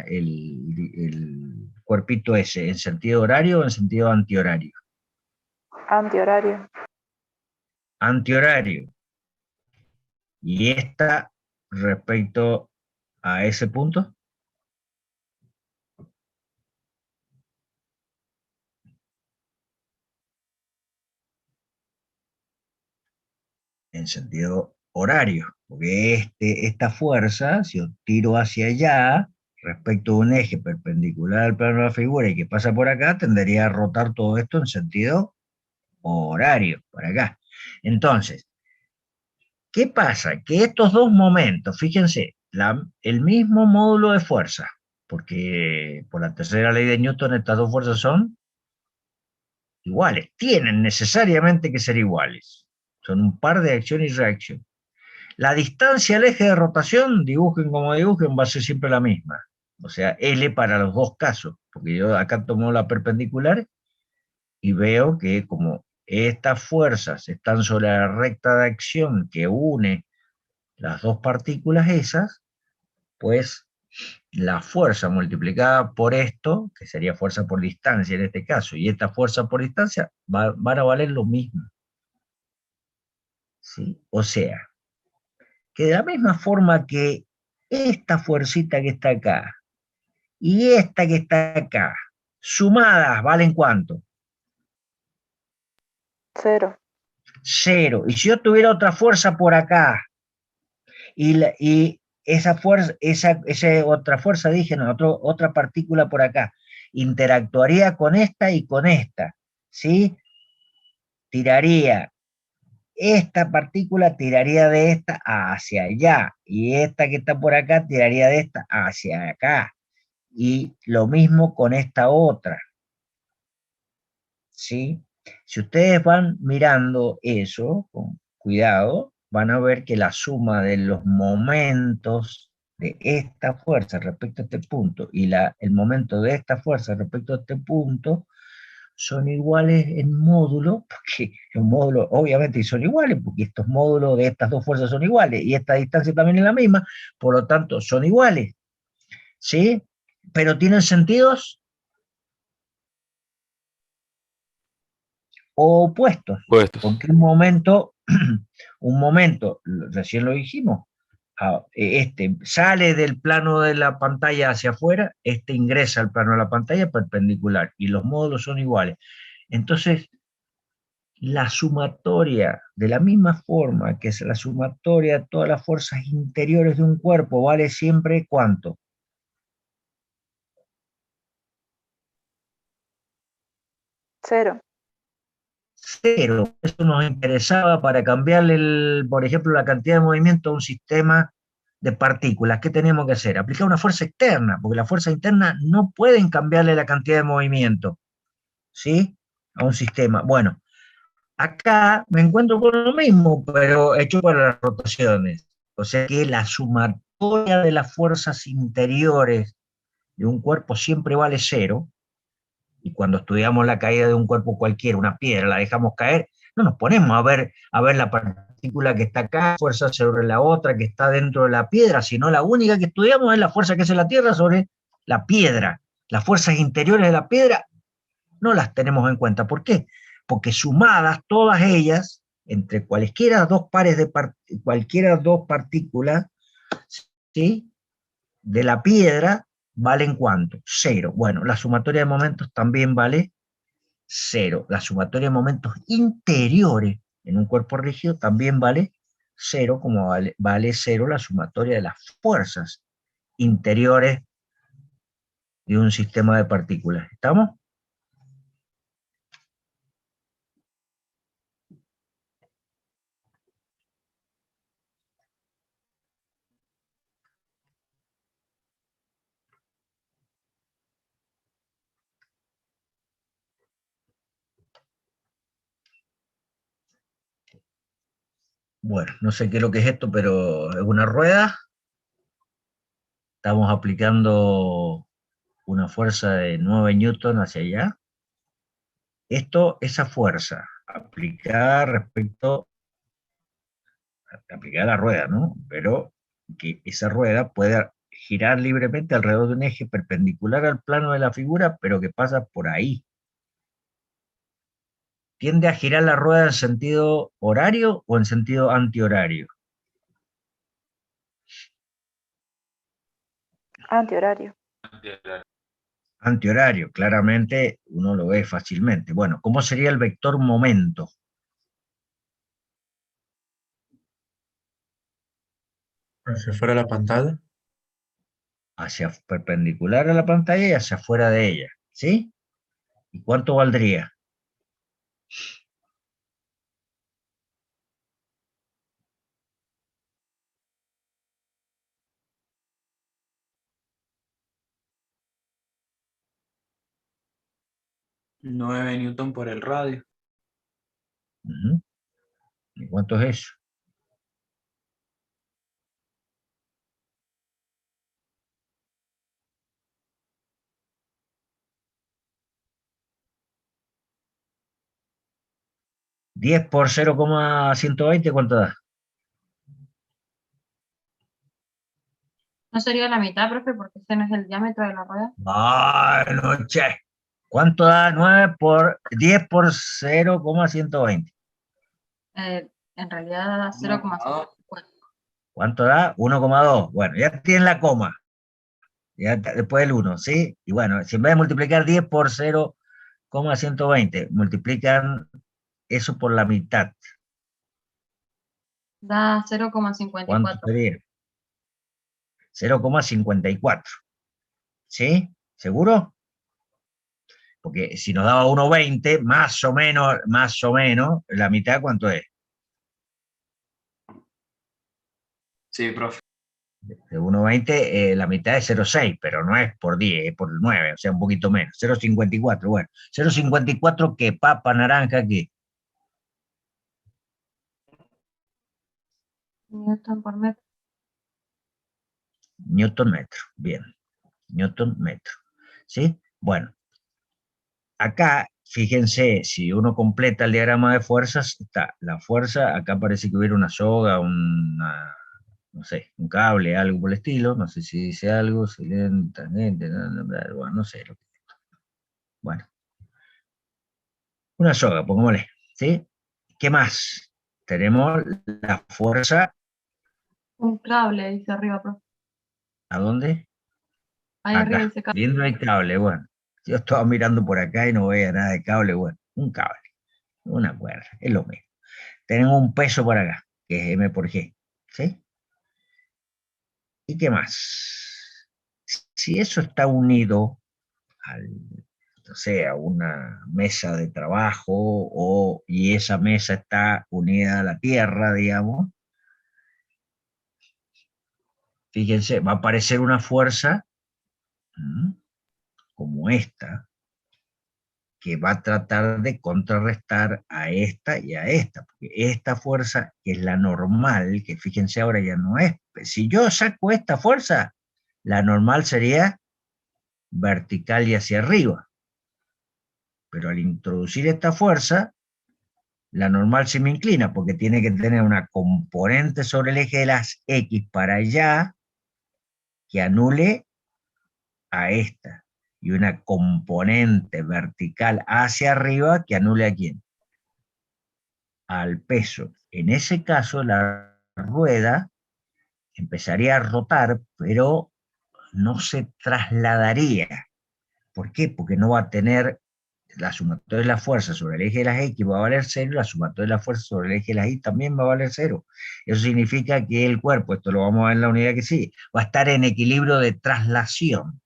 el cuerpito ese? ¿En sentido horario o en sentido antihorario? Antihorario. Antihorario. Y esta respecto a ese punto. En sentido horario, porque esta fuerza, si yo tiro hacia allá, respecto a un eje perpendicular al plano de la figura y que pasa por acá, tendería a rotar todo esto en sentido horario, para acá. Entonces, ¿qué pasa? Que estos dos momentos, fíjense, el mismo módulo de fuerza, porque por la tercera ley de Newton estas dos fuerzas son iguales, tienen necesariamente que ser iguales. Son un par de acción y reacción. La distancia al eje de rotación, dibujen como dibujen, va a ser siempre la misma. O sea, L para los dos casos, porque yo acá tomo la perpendicular y veo que como estas fuerzas están sobre la recta de acción que une las dos partículas esas, pues la fuerza multiplicada por esto, que sería fuerza por distancia en este caso, y esta fuerza por distancia van a valer lo mismo. ¿Sí? O sea, que de la misma forma que esta fuercita que está acá y esta que está acá, sumadas, ¿valen cuánto? 0. 0. Y si yo tuviera otra fuerza por acá, y esa fuerza, esa otra fuerza, dije, no, otra partícula por acá, interactuaría con esta y con esta, ¿sí? Tiraría, esta partícula tiraría de esta hacia allá, y esta que está por acá tiraría de esta hacia acá, y lo mismo con esta otra, ¿sí? Si ustedes van mirando eso, con cuidado, van a ver que la suma de los momentos de esta fuerza respecto a este punto y el momento de esta fuerza respecto a este punto son iguales en módulo, porque los módulos obviamente son iguales, porque estos módulos de estas dos fuerzas son iguales y esta distancia también es la misma, por lo tanto son iguales, ¿sí? Pero tienen sentidos opuestos, Puestos. porque un momento, recién lo dijimos, este sale del plano de la pantalla hacia afuera, este ingresa al plano de la pantalla perpendicular, y los módulos son iguales. Entonces, la sumatoria, de la misma forma que es la sumatoria de todas las fuerzas interiores de un cuerpo, vale siempre ¿cuánto? 0. 0. Eso nos interesaba para cambiarle, por ejemplo, la cantidad de movimiento a un sistema de partículas. ¿Qué teníamos que hacer? Aplicar una fuerza externa, porque las fuerzas internas no pueden cambiarle la cantidad de movimiento, ¿sí? A un sistema. Bueno, acá me encuentro con lo mismo, pero hecho para las rotaciones. O sea que la sumatoria de las fuerzas interiores de un cuerpo siempre vale 0, y cuando estudiamos la caída de un cuerpo cualquiera, una piedra, la dejamos caer, no nos ponemos a ver la partícula que está acá, fuerza sobre la otra que está dentro de la piedra, sino la única que estudiamos es la fuerza que hace la Tierra sobre la piedra. Las fuerzas interiores de la piedra no las tenemos en cuenta. ¿Por qué? Porque sumadas todas ellas, entre cualquiera dos pares de cualquiera dos partículas, ¿sí? De la piedra, ¿valen cuánto? 0. Bueno, la sumatoria de momentos también vale 0. La sumatoria de momentos interiores en un cuerpo rígido también vale 0, como vale 0 la sumatoria de las fuerzas interiores de un sistema de partículas. ¿Estamos? Bueno, no sé qué es lo que es esto, pero es una rueda. Estamos aplicando una fuerza de 9 newton hacia allá. Esa fuerza aplicada respecto aplicada a la rueda, ¿no? Pero que esa rueda pueda girar libremente alrededor de un eje perpendicular al plano de la figura, pero que pasa por ahí. ¿Tiende a girar la rueda en sentido horario o en sentido antihorario? Antihorario. Antihorario, claramente uno lo ve fácilmente. Bueno, ¿cómo sería el vector momento? Hacia fuera de la pantalla. Hacia perpendicular a la pantalla y hacia afuera de ella, ¿sí? ¿Y cuánto valdría? Nueve newton por el radio. ¿Y cuánto es eso? 10 por 0,120, ¿cuánto da? ¿No sería la mitad, profe? Porque ese no es el diámetro de la rueda. Bueno, che. ¿Cuánto da 9 por 10 por 0,120? En realidad da 0,54. ¿Cuánto da? 1,2. Bueno, ya tienen la coma. Ya después el 1, ¿sí? Y bueno, si en vez de multiplicar 10 por 0,120, multiplican eso por la mitad. Da ¿Cuánto 0,54. sería? 0,54. ¿Sí? ¿Seguro? Porque si nos daba 1,20, más o menos, la mitad, ¿cuánto es? Sí, profe. De 1,20, la mitad es 0,6, pero no es por 10, es por 9, o sea, un poquito menos. 0,54, bueno. 0,54, ¿qué papa naranja aquí? Newton por metro. Newton metro, bien. Newton metro. ¿Sí? Bueno, acá, fíjense, si uno completa el diagrama de fuerzas, está la fuerza, acá parece que hubiera una soga, no sé, un cable, algo por el estilo, no sé si dice algo, tangente, bueno, no sé. Bueno, una soga, pongámosle, ¿sí? ¿Qué más? Tenemos la fuerza, Un cable, dice arriba, profe. ¿a dónde? Ahí arriba Acá, dice cable. viendo el cable, bueno. Yo estaba mirando por acá y no veía nada de cable, bueno, un cable, una cuerda, es lo mismo. Tenemos un peso por acá, que es M por G, ¿sí? ¿Y qué más? Si eso está unido al, o sea, a una mesa de trabajo y esa mesa está unida a la tierra, digamos, fíjense, va a aparecer una fuerza como esta, que va a tratar de contrarrestar a esta y a esta, porque esta fuerza, que es la normal, que fíjense ahora ya no es, si yo saco esta fuerza, la normal sería vertical y hacia arriba, pero al introducir esta fuerza, la normal se me inclina, porque tiene que tener una componente sobre el eje de las X para allá, que anule a esta, y una componente vertical hacia arriba que anule a quién, al peso. En ese caso, la rueda empezaría a rotar, pero no se trasladaría. ¿Por qué? Porque no va a tener la sumatoria de la fuerza sobre el eje de las X va a valer 0, la sumatoria de la fuerza sobre el eje de las Y también va a valer 0. Eso significa que el cuerpo, esto lo vamos a ver en la unidad que sigue, va a estar en equilibrio de traslación.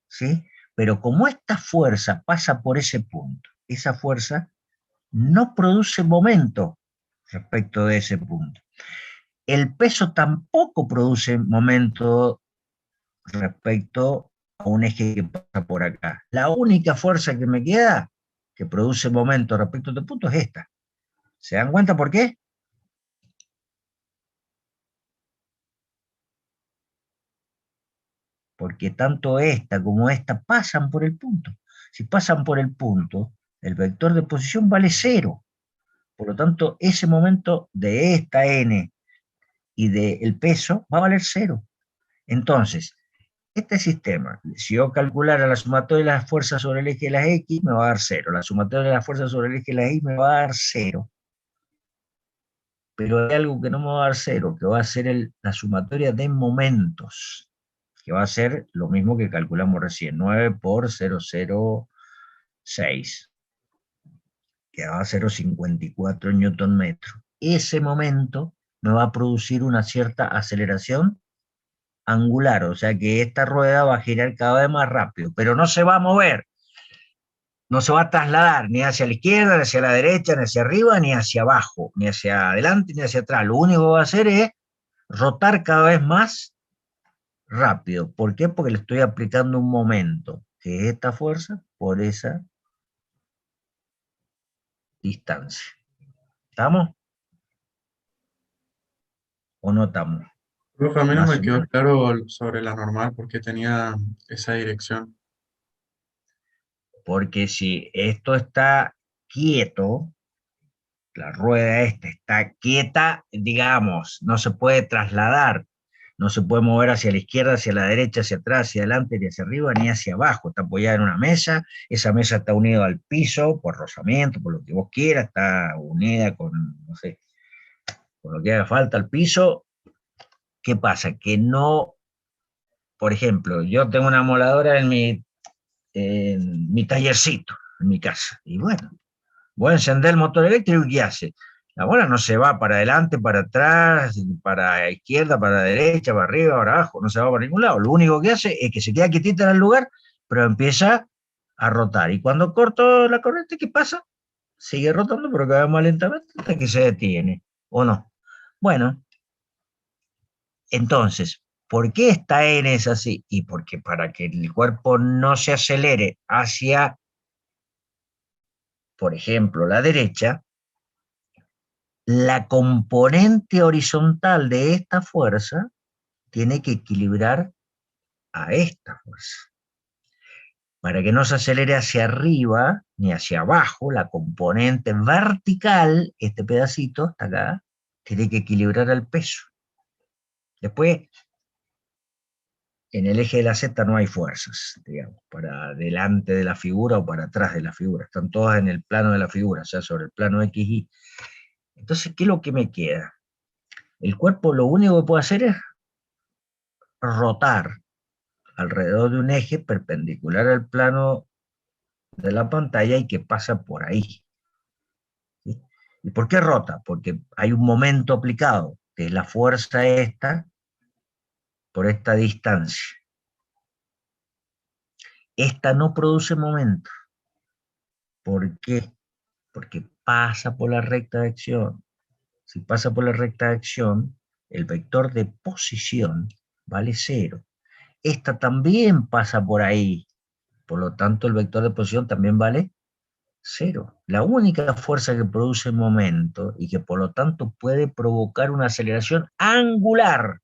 ¿Sí? Pero como esta fuerza pasa por ese punto, esa fuerza no produce momento respecto de ese punto. El peso tampoco produce momento respecto a un eje que pasa por acá. La única fuerza que me queda que produce momento respecto a este punto es esta. ¿Se dan cuenta por qué? Porque tanto esta como esta pasan por el punto. Si pasan por el punto, el vector de posición vale 0. Por lo tanto, ese momento de esta n y del peso va a valer 0. Entonces, este sistema, si yo calculara la sumatoria de las fuerzas sobre el eje de las X, me va a dar 0. La sumatoria de las fuerzas sobre el eje de las Y me va a dar 0. Pero hay algo que no me va a dar 0, que va a ser la sumatoria de momentos, que va a ser lo mismo que calculamos recién, 9 por 0,06, que va a 0,54 Newton metro. Ese momento me va a producir una cierta aceleración angular, o sea que esta rueda va a girar cada vez más rápido, pero no se va a mover, no se va a trasladar ni hacia la izquierda, ni hacia la derecha, ni hacia arriba, ni hacia abajo, ni hacia adelante, ni hacia atrás. Lo único que va a hacer es rotar cada vez más rápido. ¿Por qué? Porque le estoy aplicando un momento, que es esta fuerza, por esa distancia. ¿Estamos? ¿O no estamos? Profe, a mí no Más me o quedó menos. claro sobre la normal porque tenía esa dirección. Porque si esto está quieto, la rueda esta está quieta, digamos, no se puede trasladar, no se puede mover hacia la izquierda, hacia la derecha, hacia atrás, hacia adelante, ni hacia arriba, ni hacia abajo. Está apoyada en una mesa, esa mesa está unida al piso por rozamiento, por lo que vos quieras, está unida con, no sé, con lo que haga falta al piso. ¿Qué pasa? Que no, por ejemplo, yo tengo una moladora en mi tallercito, en mi casa, y bueno, voy a encender el motor eléctrico y ¿qué hace? La bola no se va para adelante, para atrás, para izquierda, para derecha, para arriba, para abajo, no se va para ningún lado. Lo único que hace es que se queda quietita en el lugar, pero empieza a rotar. Y cuando corto la corriente, ¿qué pasa? Sigue rotando, pero cada vez más lentamente hasta que se detiene, ¿o no? Bueno, entonces, ¿por qué esta N es así? Y porque para que el cuerpo no se acelere hacia, por ejemplo, la derecha, la componente horizontal de esta fuerza tiene que equilibrar a esta fuerza. Para que no se acelere hacia arriba ni hacia abajo, la componente vertical, este pedacito hasta acá, tiene que equilibrar al peso. Después, en el eje de la Z no hay fuerzas, digamos, para delante de la figura o para atrás de la figura. Están todas en el plano de la figura, o sea, sobre el plano XY. Entonces, ¿qué es lo que me queda? El cuerpo lo único que puede hacer es rotar alrededor de un eje perpendicular al plano de la pantalla y que pasa por ahí. ¿Sí? ¿Y por qué rota? Porque hay un momento aplicado, que es la fuerza esta, por esta distancia. Esta no produce momento. ¿Por qué? Porque pasa por la recta de acción. Si pasa por la recta de acción, el vector de posición vale 0. Esta también pasa por ahí, por lo tanto el vector de posición también vale 0. La única fuerza que produce momento y que por lo tanto puede provocar una aceleración angular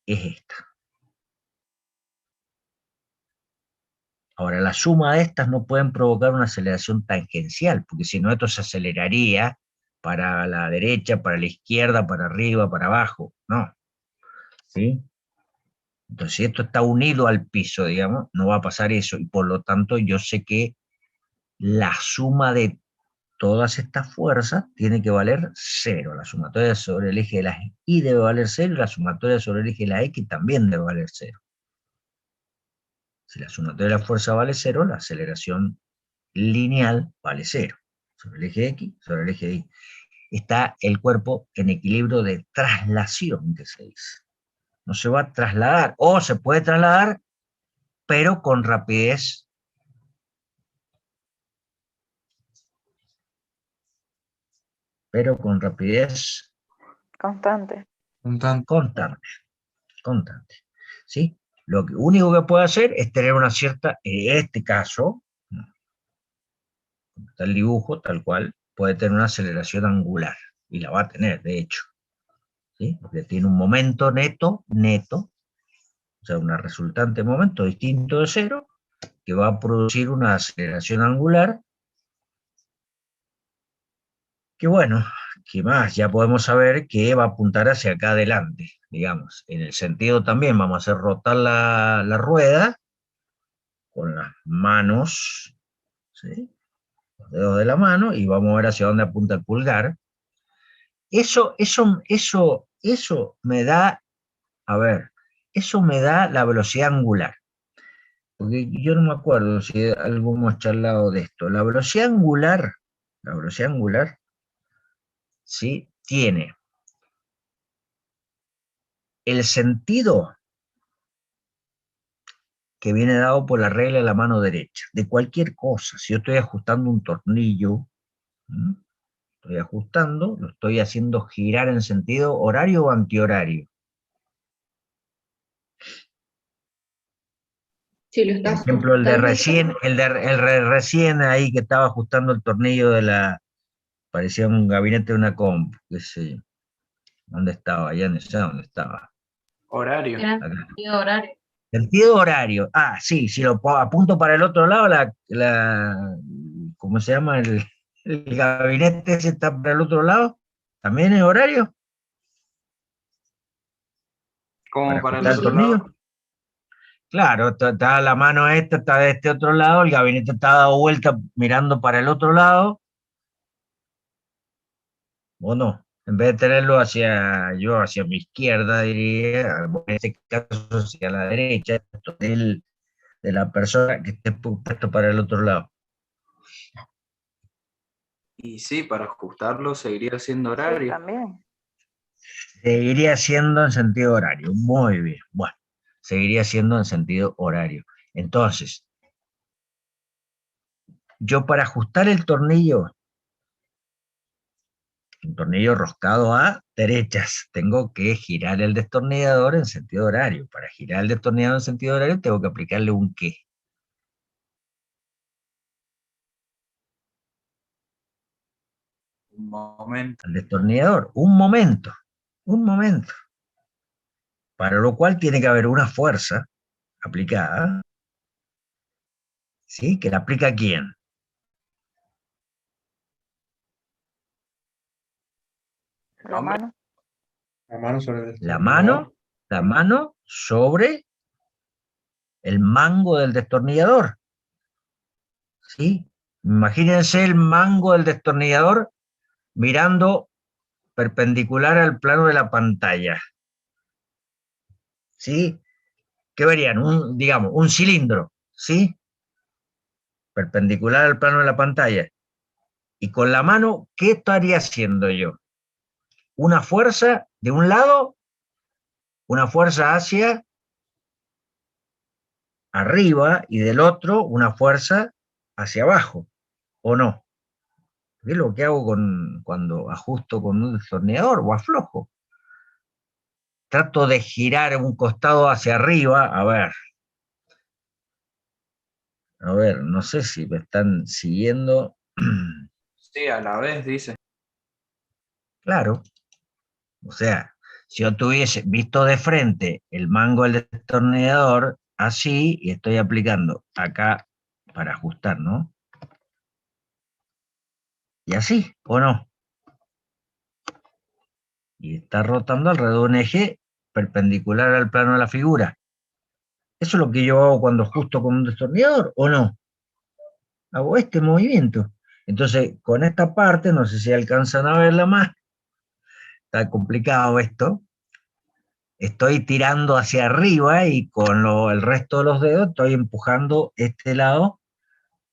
es esta. Ahora, la suma de estas no pueden provocar una aceleración tangencial, porque si no esto se aceleraría para la derecha, para la izquierda, para arriba, para abajo. No. ¿Sí? Entonces, si esto está unido al piso, digamos, no va a pasar eso, y por lo tanto yo sé que la suma de todas estas fuerzas tiene que valer 0. La sumatoria sobre el eje de las Y debe valer 0, y la sumatoria sobre el eje de la X también debe valer 0. Si la sumatoria de la fuerza vale 0, la aceleración lineal vale 0. Sobre el eje X, sobre el eje Y. Está el cuerpo en equilibrio de traslación, que se dice. No se va a trasladar, o se puede trasladar, pero con rapidez Constante. constante. ¿Sí? Lo único que puede hacer es tener una cierta, en este caso, está el dibujo tal cual, puede tener una aceleración angular, y la va a tener, de hecho. ¿Sí? Porque tiene un momento neto, o sea, una resultante de momento distinto de 0, que va a producir una aceleración angular, que bueno, ¿qué más? Ya podemos saber que va a apuntar hacia acá adelante, digamos. En el sentido también vamos a hacer rotar la rueda con las manos, ¿sí? Los dedos de la mano, y vamos a ver hacia dónde apunta el pulgar. Eso me da, a ver, eso me da la velocidad angular. Porque yo no me acuerdo si algo hemos charlado de esto. La velocidad angular, ¿sí? Tiene el sentido que viene dado por la regla de la mano derecha, de cualquier cosa. Si yo estoy ajustando un tornillo, estoy ajustando, lo estoy haciendo girar en sentido horario o antihorario. Si lo Por estás ejemplo, el de ajustando, recién ahí que estaba ajustando el tornillo de la, parecía un gabinete de una comp, qué sé yo. ¿Dónde estaba? Allá no sé dónde estaba. Horario. Era Acá. sentido horario. Sentido horario. Ah, sí, si lo apunto para el otro lado, ¿cómo se llama? ¿El gabinete ese está para el otro lado? ¿También es horario? ¿Cómo para el ajustar el otro tornillo. lado? Claro, está la mano esta, está de este otro lado, el gabinete está dado vuelta mirando para el otro lado. ¿O no? En vez de tenerlo hacia mi izquierda, diría, en este caso hacia la derecha, de la persona que esté puesto para el otro lado. Y sí, para ajustarlo seguiría siendo Sí, horario. también. Seguiría siendo en sentido horario. Muy bien. Bueno, seguiría siendo en sentido horario. Entonces, yo para ajustar el tornillo roscado a derechas, tengo que girar el destornillador en sentido horario. Para girar el destornillador en sentido horario tengo que aplicarle un qué. Un momento. Al destornillador, un momento. Para lo cual tiene que haber una fuerza aplicada. ¿Sí? ¿Que la aplica quién? La mano. La mano sobre el La destornillador. mano sobre el mango del destornillador. ¿Sí? Imagínense el mango del destornillador mirando perpendicular al plano de la pantalla. ¿Sí? ¿Qué verían? Digamos, un cilindro, ¿sí? Perpendicular al plano de la pantalla. Y con la mano, ¿qué estaría haciendo yo? Una fuerza de un lado, una fuerza hacia arriba, y del otro, una fuerza hacia abajo, ¿o no? Es lo que hago cuando ajusto con un destornillador o aflojo. Trato de girar un costado hacia arriba, a ver, no sé si me están siguiendo. Sí, a la vez, dice. Claro, o sea, si yo tuviese visto de frente el mango del destornillador así, y estoy aplicando acá para ajustar, ¿no? Y así, ¿o no? Y está rotando alrededor de un eje perpendicular al plano de la figura. ¿Eso es lo que yo hago cuando ajusto con un destornillador, o no? Hago este movimiento. Entonces, con esta parte, no sé si alcanzan a verla más, está complicado esto. Estoy tirando hacia arriba y con el resto de los dedos estoy empujando este lado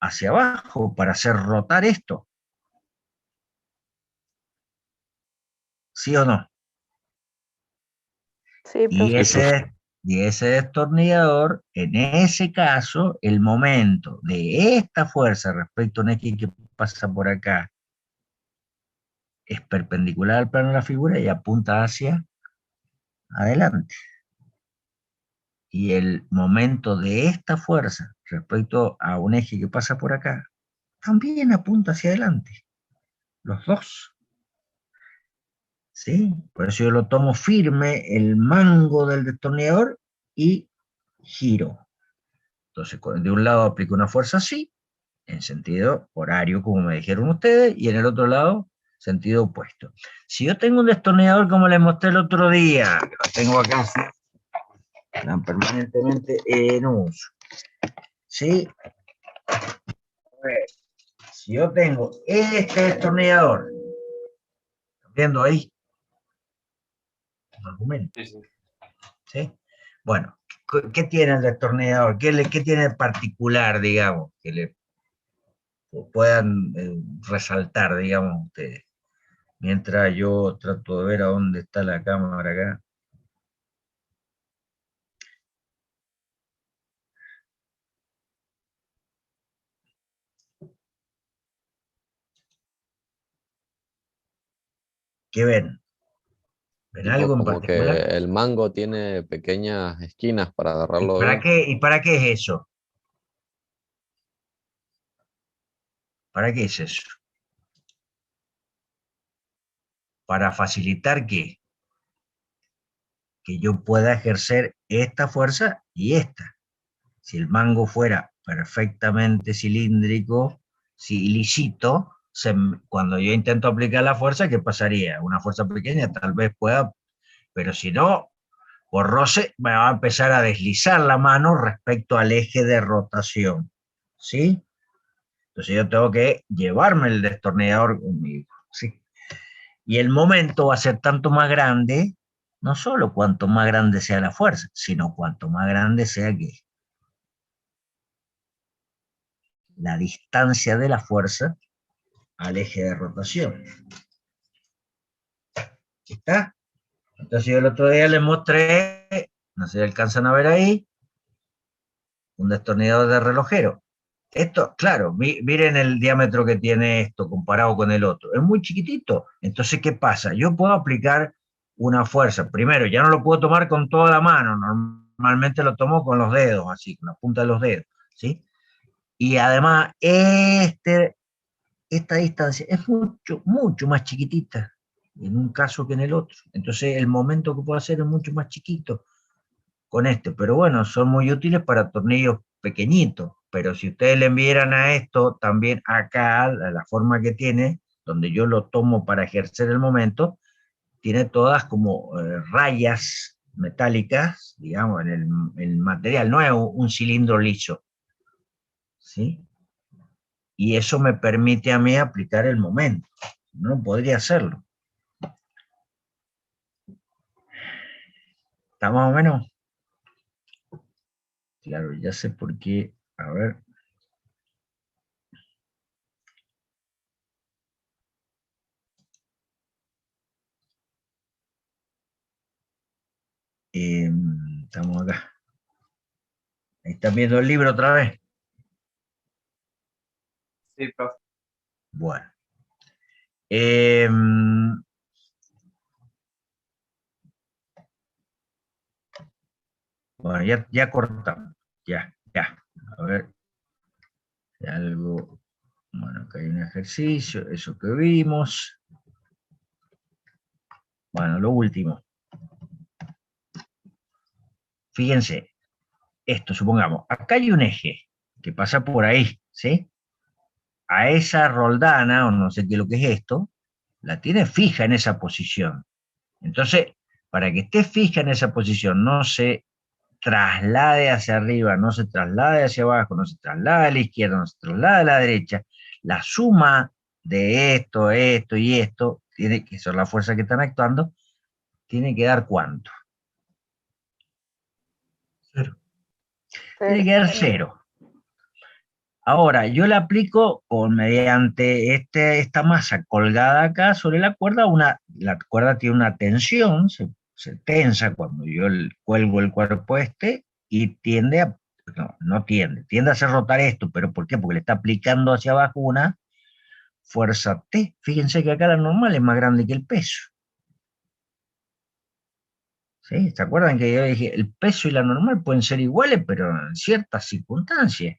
hacia abajo para hacer rotar esto. ¿Sí o no? Sí, Y profe. ese destornillador, en ese caso, el momento de esta fuerza respecto a un eje que pasa por acá es perpendicular al plano de la figura y apunta hacia adelante. Y el momento de esta fuerza respecto a un eje que pasa por acá también apunta hacia adelante. Los dos. ¿Sí? Por eso yo lo tomo firme, el mango del destornillador, y giro. Entonces, de un lado aplico una fuerza así, en sentido horario, como me dijeron ustedes, y en el otro lado, sentido opuesto. Si yo tengo un destornillador como les mostré el otro día, que lo tengo acá, están permanentemente en uso. ¿Sí? A ver, si yo tengo este destornillador, ¿están viendo ahí? Argumento. ¿Sí? Bueno, ¿qué tiene el destornillador? ¿Qué tiene de particular, digamos, que le puedan resaltar, digamos, ustedes? Mientras yo trato de ver a dónde está la cámara acá. ¿Qué ven? ¿Ven Tipo algo en como que particular? el mango tiene pequeñas esquinas para ¿Y agarrarlo para bien. qué, es eso? ¿Para qué es eso? Para facilitar que yo pueda ejercer esta fuerza y esta. Si el mango fuera perfectamente cilíndrico, lisito, cuando yo intento aplicar la fuerza, ¿qué pasaría? Una fuerza pequeña tal vez pueda, pero si no, por roce me va a empezar a deslizar la mano respecto al eje de rotación, ¿sí? Entonces yo tengo que llevarme el destornillador conmigo, ¿sí? Y el momento va a ser tanto más grande, no solo cuanto más grande sea la fuerza, sino cuanto más grande sea que la distancia de la fuerza al eje de rotación. ¿Está? Entonces yo el otro día les mostré, no sé si alcanzan a ver ahí, un destornillador de relojero. Esto, claro, miren el diámetro que tiene esto comparado con el otro. Es muy chiquitito. Entonces, ¿qué pasa? Yo puedo aplicar una fuerza. Primero, ya no lo puedo tomar con toda la mano. Normalmente lo tomo con los dedos, así, con la punta de los dedos, ¿sí? Y además, esta distancia es mucho, mucho más chiquitita en un caso que en el otro. Entonces, el momento que puedo hacer es mucho más chiquito con este. Pero bueno, son muy útiles para tornillos pequeñitos. Pero si ustedes le enviaran a esto también acá, la forma que tiene, donde yo lo tomo para ejercer el momento, tiene todas como rayas metálicas, digamos, en el material, no es un cilindro liso, ¿sí? Y eso me permite a mí aplicar el momento. No podría hacerlo. ¿Está más o menos? Claro, ya sé por qué. A ver. Estamos acá. Ahí están viendo el libro otra vez. Sí, profe. Bueno. Bueno, ya cortamos. Ya. A ver. Algo. Bueno, acá hay un ejercicio, eso que vimos. Bueno, lo último. Fíjense, esto, supongamos, acá hay un eje que pasa por ahí, ¿sí? A esa roldana, o no sé qué es lo que es esto, la tiene fija en esa posición. Entonces, para que esté fija en esa posición, no se traslade hacia arriba, no se traslade hacia abajo, no se traslade a la izquierda, no se traslade a la derecha, la suma de esto y esto, tiene que ser la fuerza que están actuando, tiene que dar ¿cuánto? Cero. Tiene que dar 0. Ahora, yo le aplico mediante esta masa colgada acá sobre la cuerda, la cuerda tiene una tensión, se tensa cuando yo cuelgo el cuerpo y tiende tiende a hacer rotar esto, pero ¿por qué? Porque le está aplicando hacia abajo una fuerza T. Fíjense que acá la normal es más grande que el peso. ¿Sí? ¿Se acuerdan que yo dije, el peso y la normal pueden ser iguales, pero en ciertas circunstancias?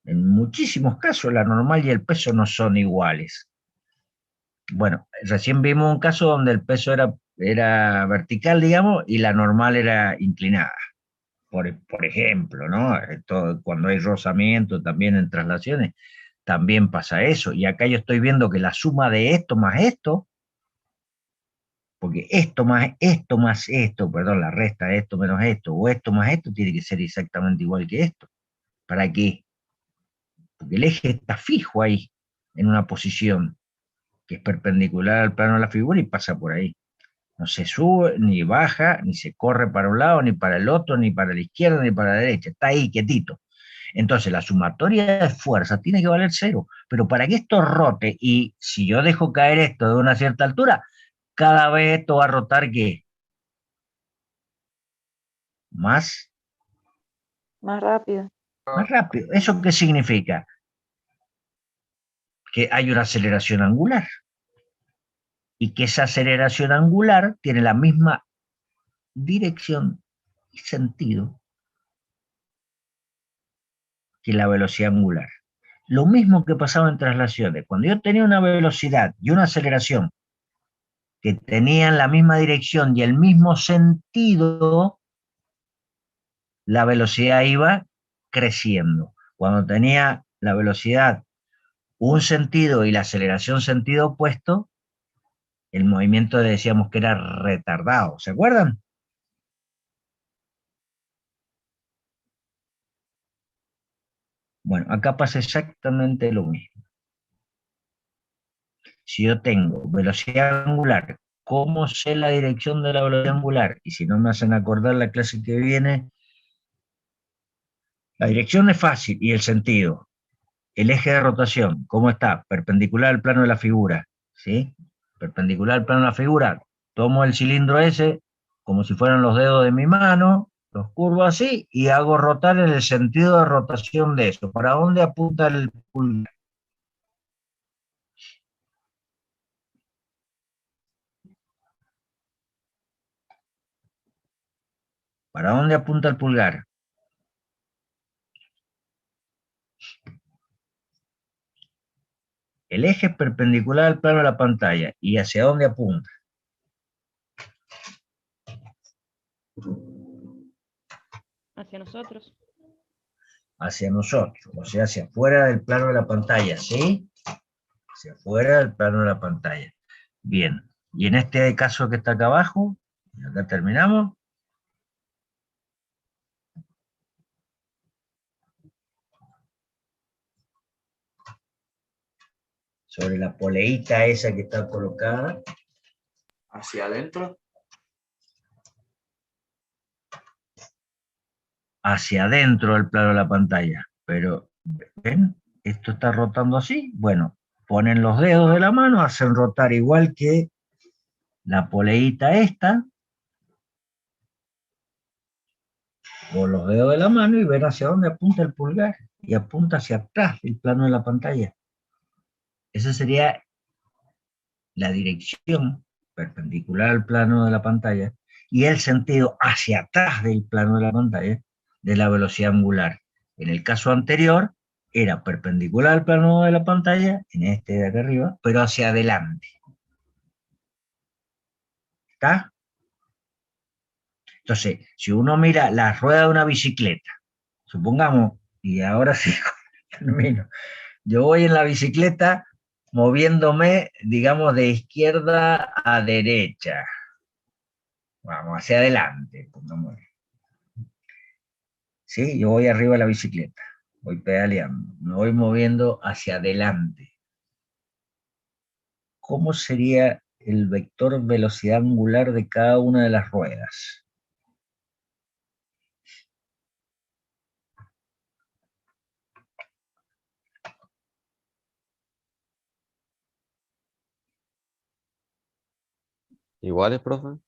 En muchísimos casos la normal y el peso no son iguales. Bueno, recién vimos un caso donde el peso era vertical, digamos, y la normal era inclinada. Por ejemplo, ¿no? Cuando hay rozamiento también en traslaciones, también pasa eso. Y acá yo estoy viendo que la suma de esto más esto, porque esto más esto, perdón, la resta de esto menos esto, o esto más esto, tiene que ser exactamente igual que esto. ¿Para qué? Porque el eje está fijo ahí, en una posición que es perpendicular al plano de la figura y pasa por ahí. No se sube, ni baja, ni se corre para un lado, ni para el otro, ni para la izquierda, ni para la derecha. Está ahí quietito. Entonces la sumatoria de fuerza tiene que valer 0. Pero para que esto rote, y si yo dejo caer esto de una cierta altura, cada vez esto va a rotar ¿qué? Más rápido. rápido. ¿Eso qué significa? Que hay una aceleración angular. Y que esa aceleración angular tiene la misma dirección y sentido que la velocidad angular. Lo mismo que pasaba en traslaciones. Cuando yo tenía una velocidad y una aceleración que tenían la misma dirección y el mismo sentido, la velocidad iba creciendo. Cuando tenía la velocidad un sentido y la aceleración sentido opuesto, el movimiento decíamos que era retardado, ¿se acuerdan? Bueno, acá pasa exactamente lo mismo. Si yo tengo velocidad angular, ¿cómo sé la dirección de la velocidad angular? Y si no me hacen acordar la clase que viene, la dirección es fácil y el sentido. El eje de rotación, ¿cómo está? Perpendicular al plano de la figura, ¿sí? Perpendicular al plano de la figura. Tomo el cilindro ese, como si fueran los dedos de mi mano, los curvo así, y hago rotar en el sentido de rotación de eso. ¿Para dónde apunta el pulgar? ¿Para dónde apunta el pulgar? El eje es perpendicular al plano de la pantalla. ¿Y hacia dónde apunta? Hacia nosotros. Hacia nosotros, o sea, hacia afuera del plano de la pantalla, ¿sí? Hacia afuera del plano de la pantalla. Bien, y en este caso que está acá abajo, acá terminamos. Sobre la poleíta esa que está colocada. Hacia adentro. Hacia adentro del plano de la pantalla. Pero, ¿ven? Esto está rotando así. Bueno, ponen los dedos de la mano, hacen rotar igual que la poleíta esta, o los dedos de la mano, y ven hacia dónde apunta el pulgar. Y apunta hacia atrás del plano de la pantalla. Esa sería la dirección perpendicular al plano de la pantalla y el sentido hacia atrás del plano de la pantalla de la velocidad angular. En el caso anterior era perpendicular al plano de la pantalla, en este de acá arriba, pero hacia adelante. ¿Está? Entonces, si uno mira la rueda de una bicicleta, supongamos, y ahora sí termino, yo voy en la bicicleta moviéndome, digamos, de izquierda a derecha. Vamos, hacia adelante, pongamos. Sí, yo voy arriba de la bicicleta, voy pedaleando, me voy moviendo hacia adelante. ¿Cómo sería el vector velocidad angular de cada una de las ruedas? ¿Iguales, profe?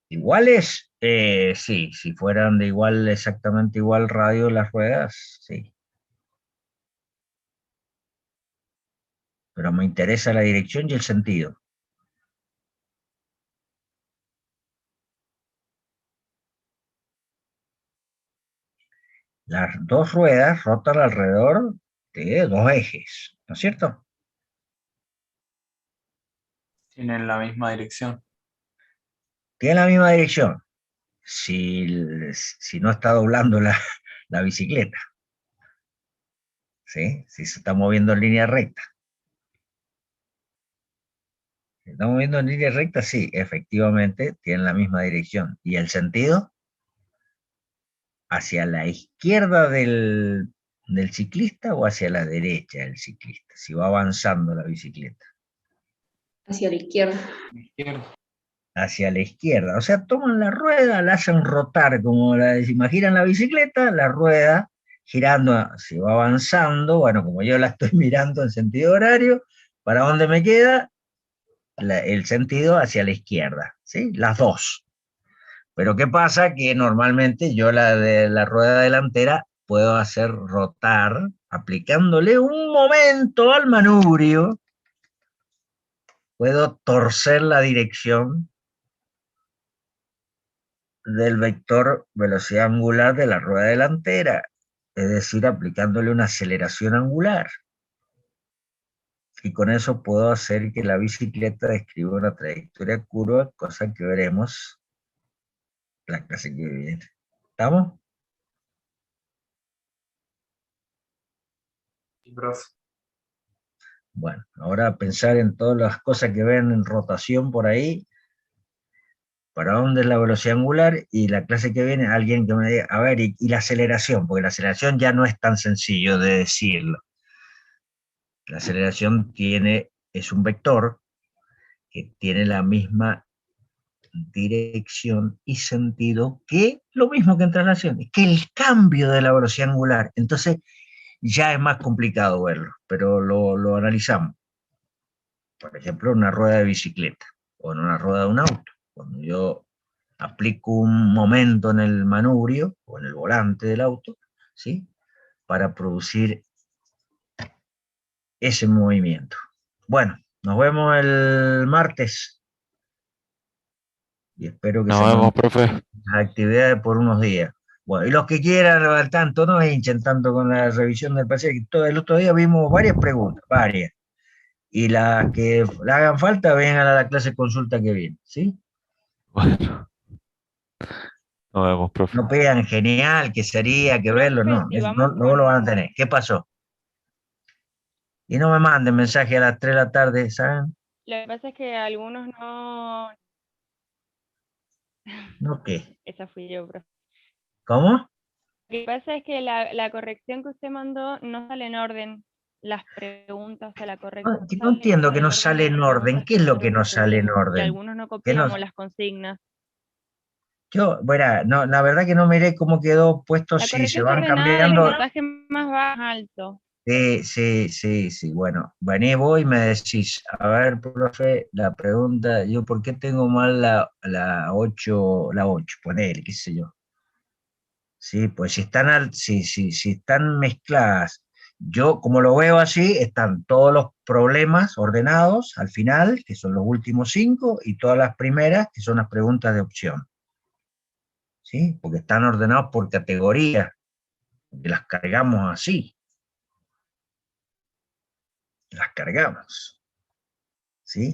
¿Iguales? Sí, si fueran de igual, exactamente igual radio las ruedas, sí. Pero me interesa la dirección y el sentido. Las dos ruedas rotan alrededor de dos ejes, ¿no es cierto? Tienen la misma dirección. Tienen la misma dirección. Si no está doblando la bicicleta, ¿sí? Si se está moviendo en línea recta. Si se está moviendo en línea recta, sí, efectivamente tienen la misma dirección. ¿Y el sentido? ¿Hacia la izquierda del ciclista o hacia la derecha del ciclista? Si va avanzando la bicicleta. Hacia la izquierda. Izquierda. Hacia la izquierda. O sea, toman la rueda, la hacen rotar, como se imaginan la bicicleta, la rueda girando, si va avanzando, bueno, como yo la estoy mirando en sentido horario, ¿para dónde me queda? El sentido hacia la izquierda, ¿sí? Las dos. Pero ¿qué pasa? Que normalmente yo la de la rueda delantera puedo hacer rotar, aplicándole un momento al manubrio, puedo torcer la dirección del vector velocidad angular de la rueda delantera, es decir, aplicándole una aceleración angular. Y con eso puedo hacer que la bicicleta describa una trayectoria curva, cosa que veremos la clase que viene. ¿Estamos? Sí, profe. Bueno, ahora pensar en todas las cosas que ven en rotación por ahí, para dónde es la velocidad angular, y la clase que viene, alguien que me diga, a ver, y la aceleración, porque la aceleración ya no es tan sencillo de decirlo. La aceleración es un vector que tiene la misma dirección y sentido que lo mismo que en traslación, que el cambio de la velocidad angular. Entonces ya es más complicado verlo, pero lo analizamos. Por ejemplo, en una rueda de bicicleta o en una rueda de un auto. Cuando yo aplico un momento en el manubrio o en el volante del auto, ¿sí? Para producir ese movimiento. Bueno, nos vemos el martes y espero que Nos se vemos, mantengan profe. las actividades por unos días. Bueno, y los que quieran al tanto, no hinchen tanto con la revisión del parcial, que todo el otro día vimos varias preguntas, varias. Y las que le hagan falta, vengan a la clase consulta que viene, ¿sí? Bueno, nos vemos, profe. No pegan genial, que sería, que verlo, Profe, no, y no, vamos no lo van a con... tener. ¿Qué pasó? Y no me manden mensaje a las 3 de la tarde, ¿saben? Lo que pasa es que algunos no... ¿No qué? Esa fui yo, profe. ¿Cómo? Lo que pasa es que la corrección que usted mandó no sale en orden. Las preguntas, o sea, la corrección No, que no sale entiendo con que el no orden sale de en las orden. preguntas ¿Qué que es lo que nosotros no sale en recibimos. Y orden? algunos no Que no, copiamos las consignas. yo, verá, no, la verdad que no miré cómo quedó puesto, La si se corrección está van ordenada del cambiando. puntaje más alto. Sí, sí, sí, sí. Bueno, vení vos y me decís, a ver, profe, la pregunta, yo, ¿por qué tengo mal la 8, ponele, qué sé yo? Sí, pues si están mezcladas, yo como lo veo así, están todos los problemas ordenados al final, que son los últimos 5, y todas las primeras, que son las preguntas de opción. ¿Sí? Porque están ordenados por categoría, que las cargamos así. Las cargamos.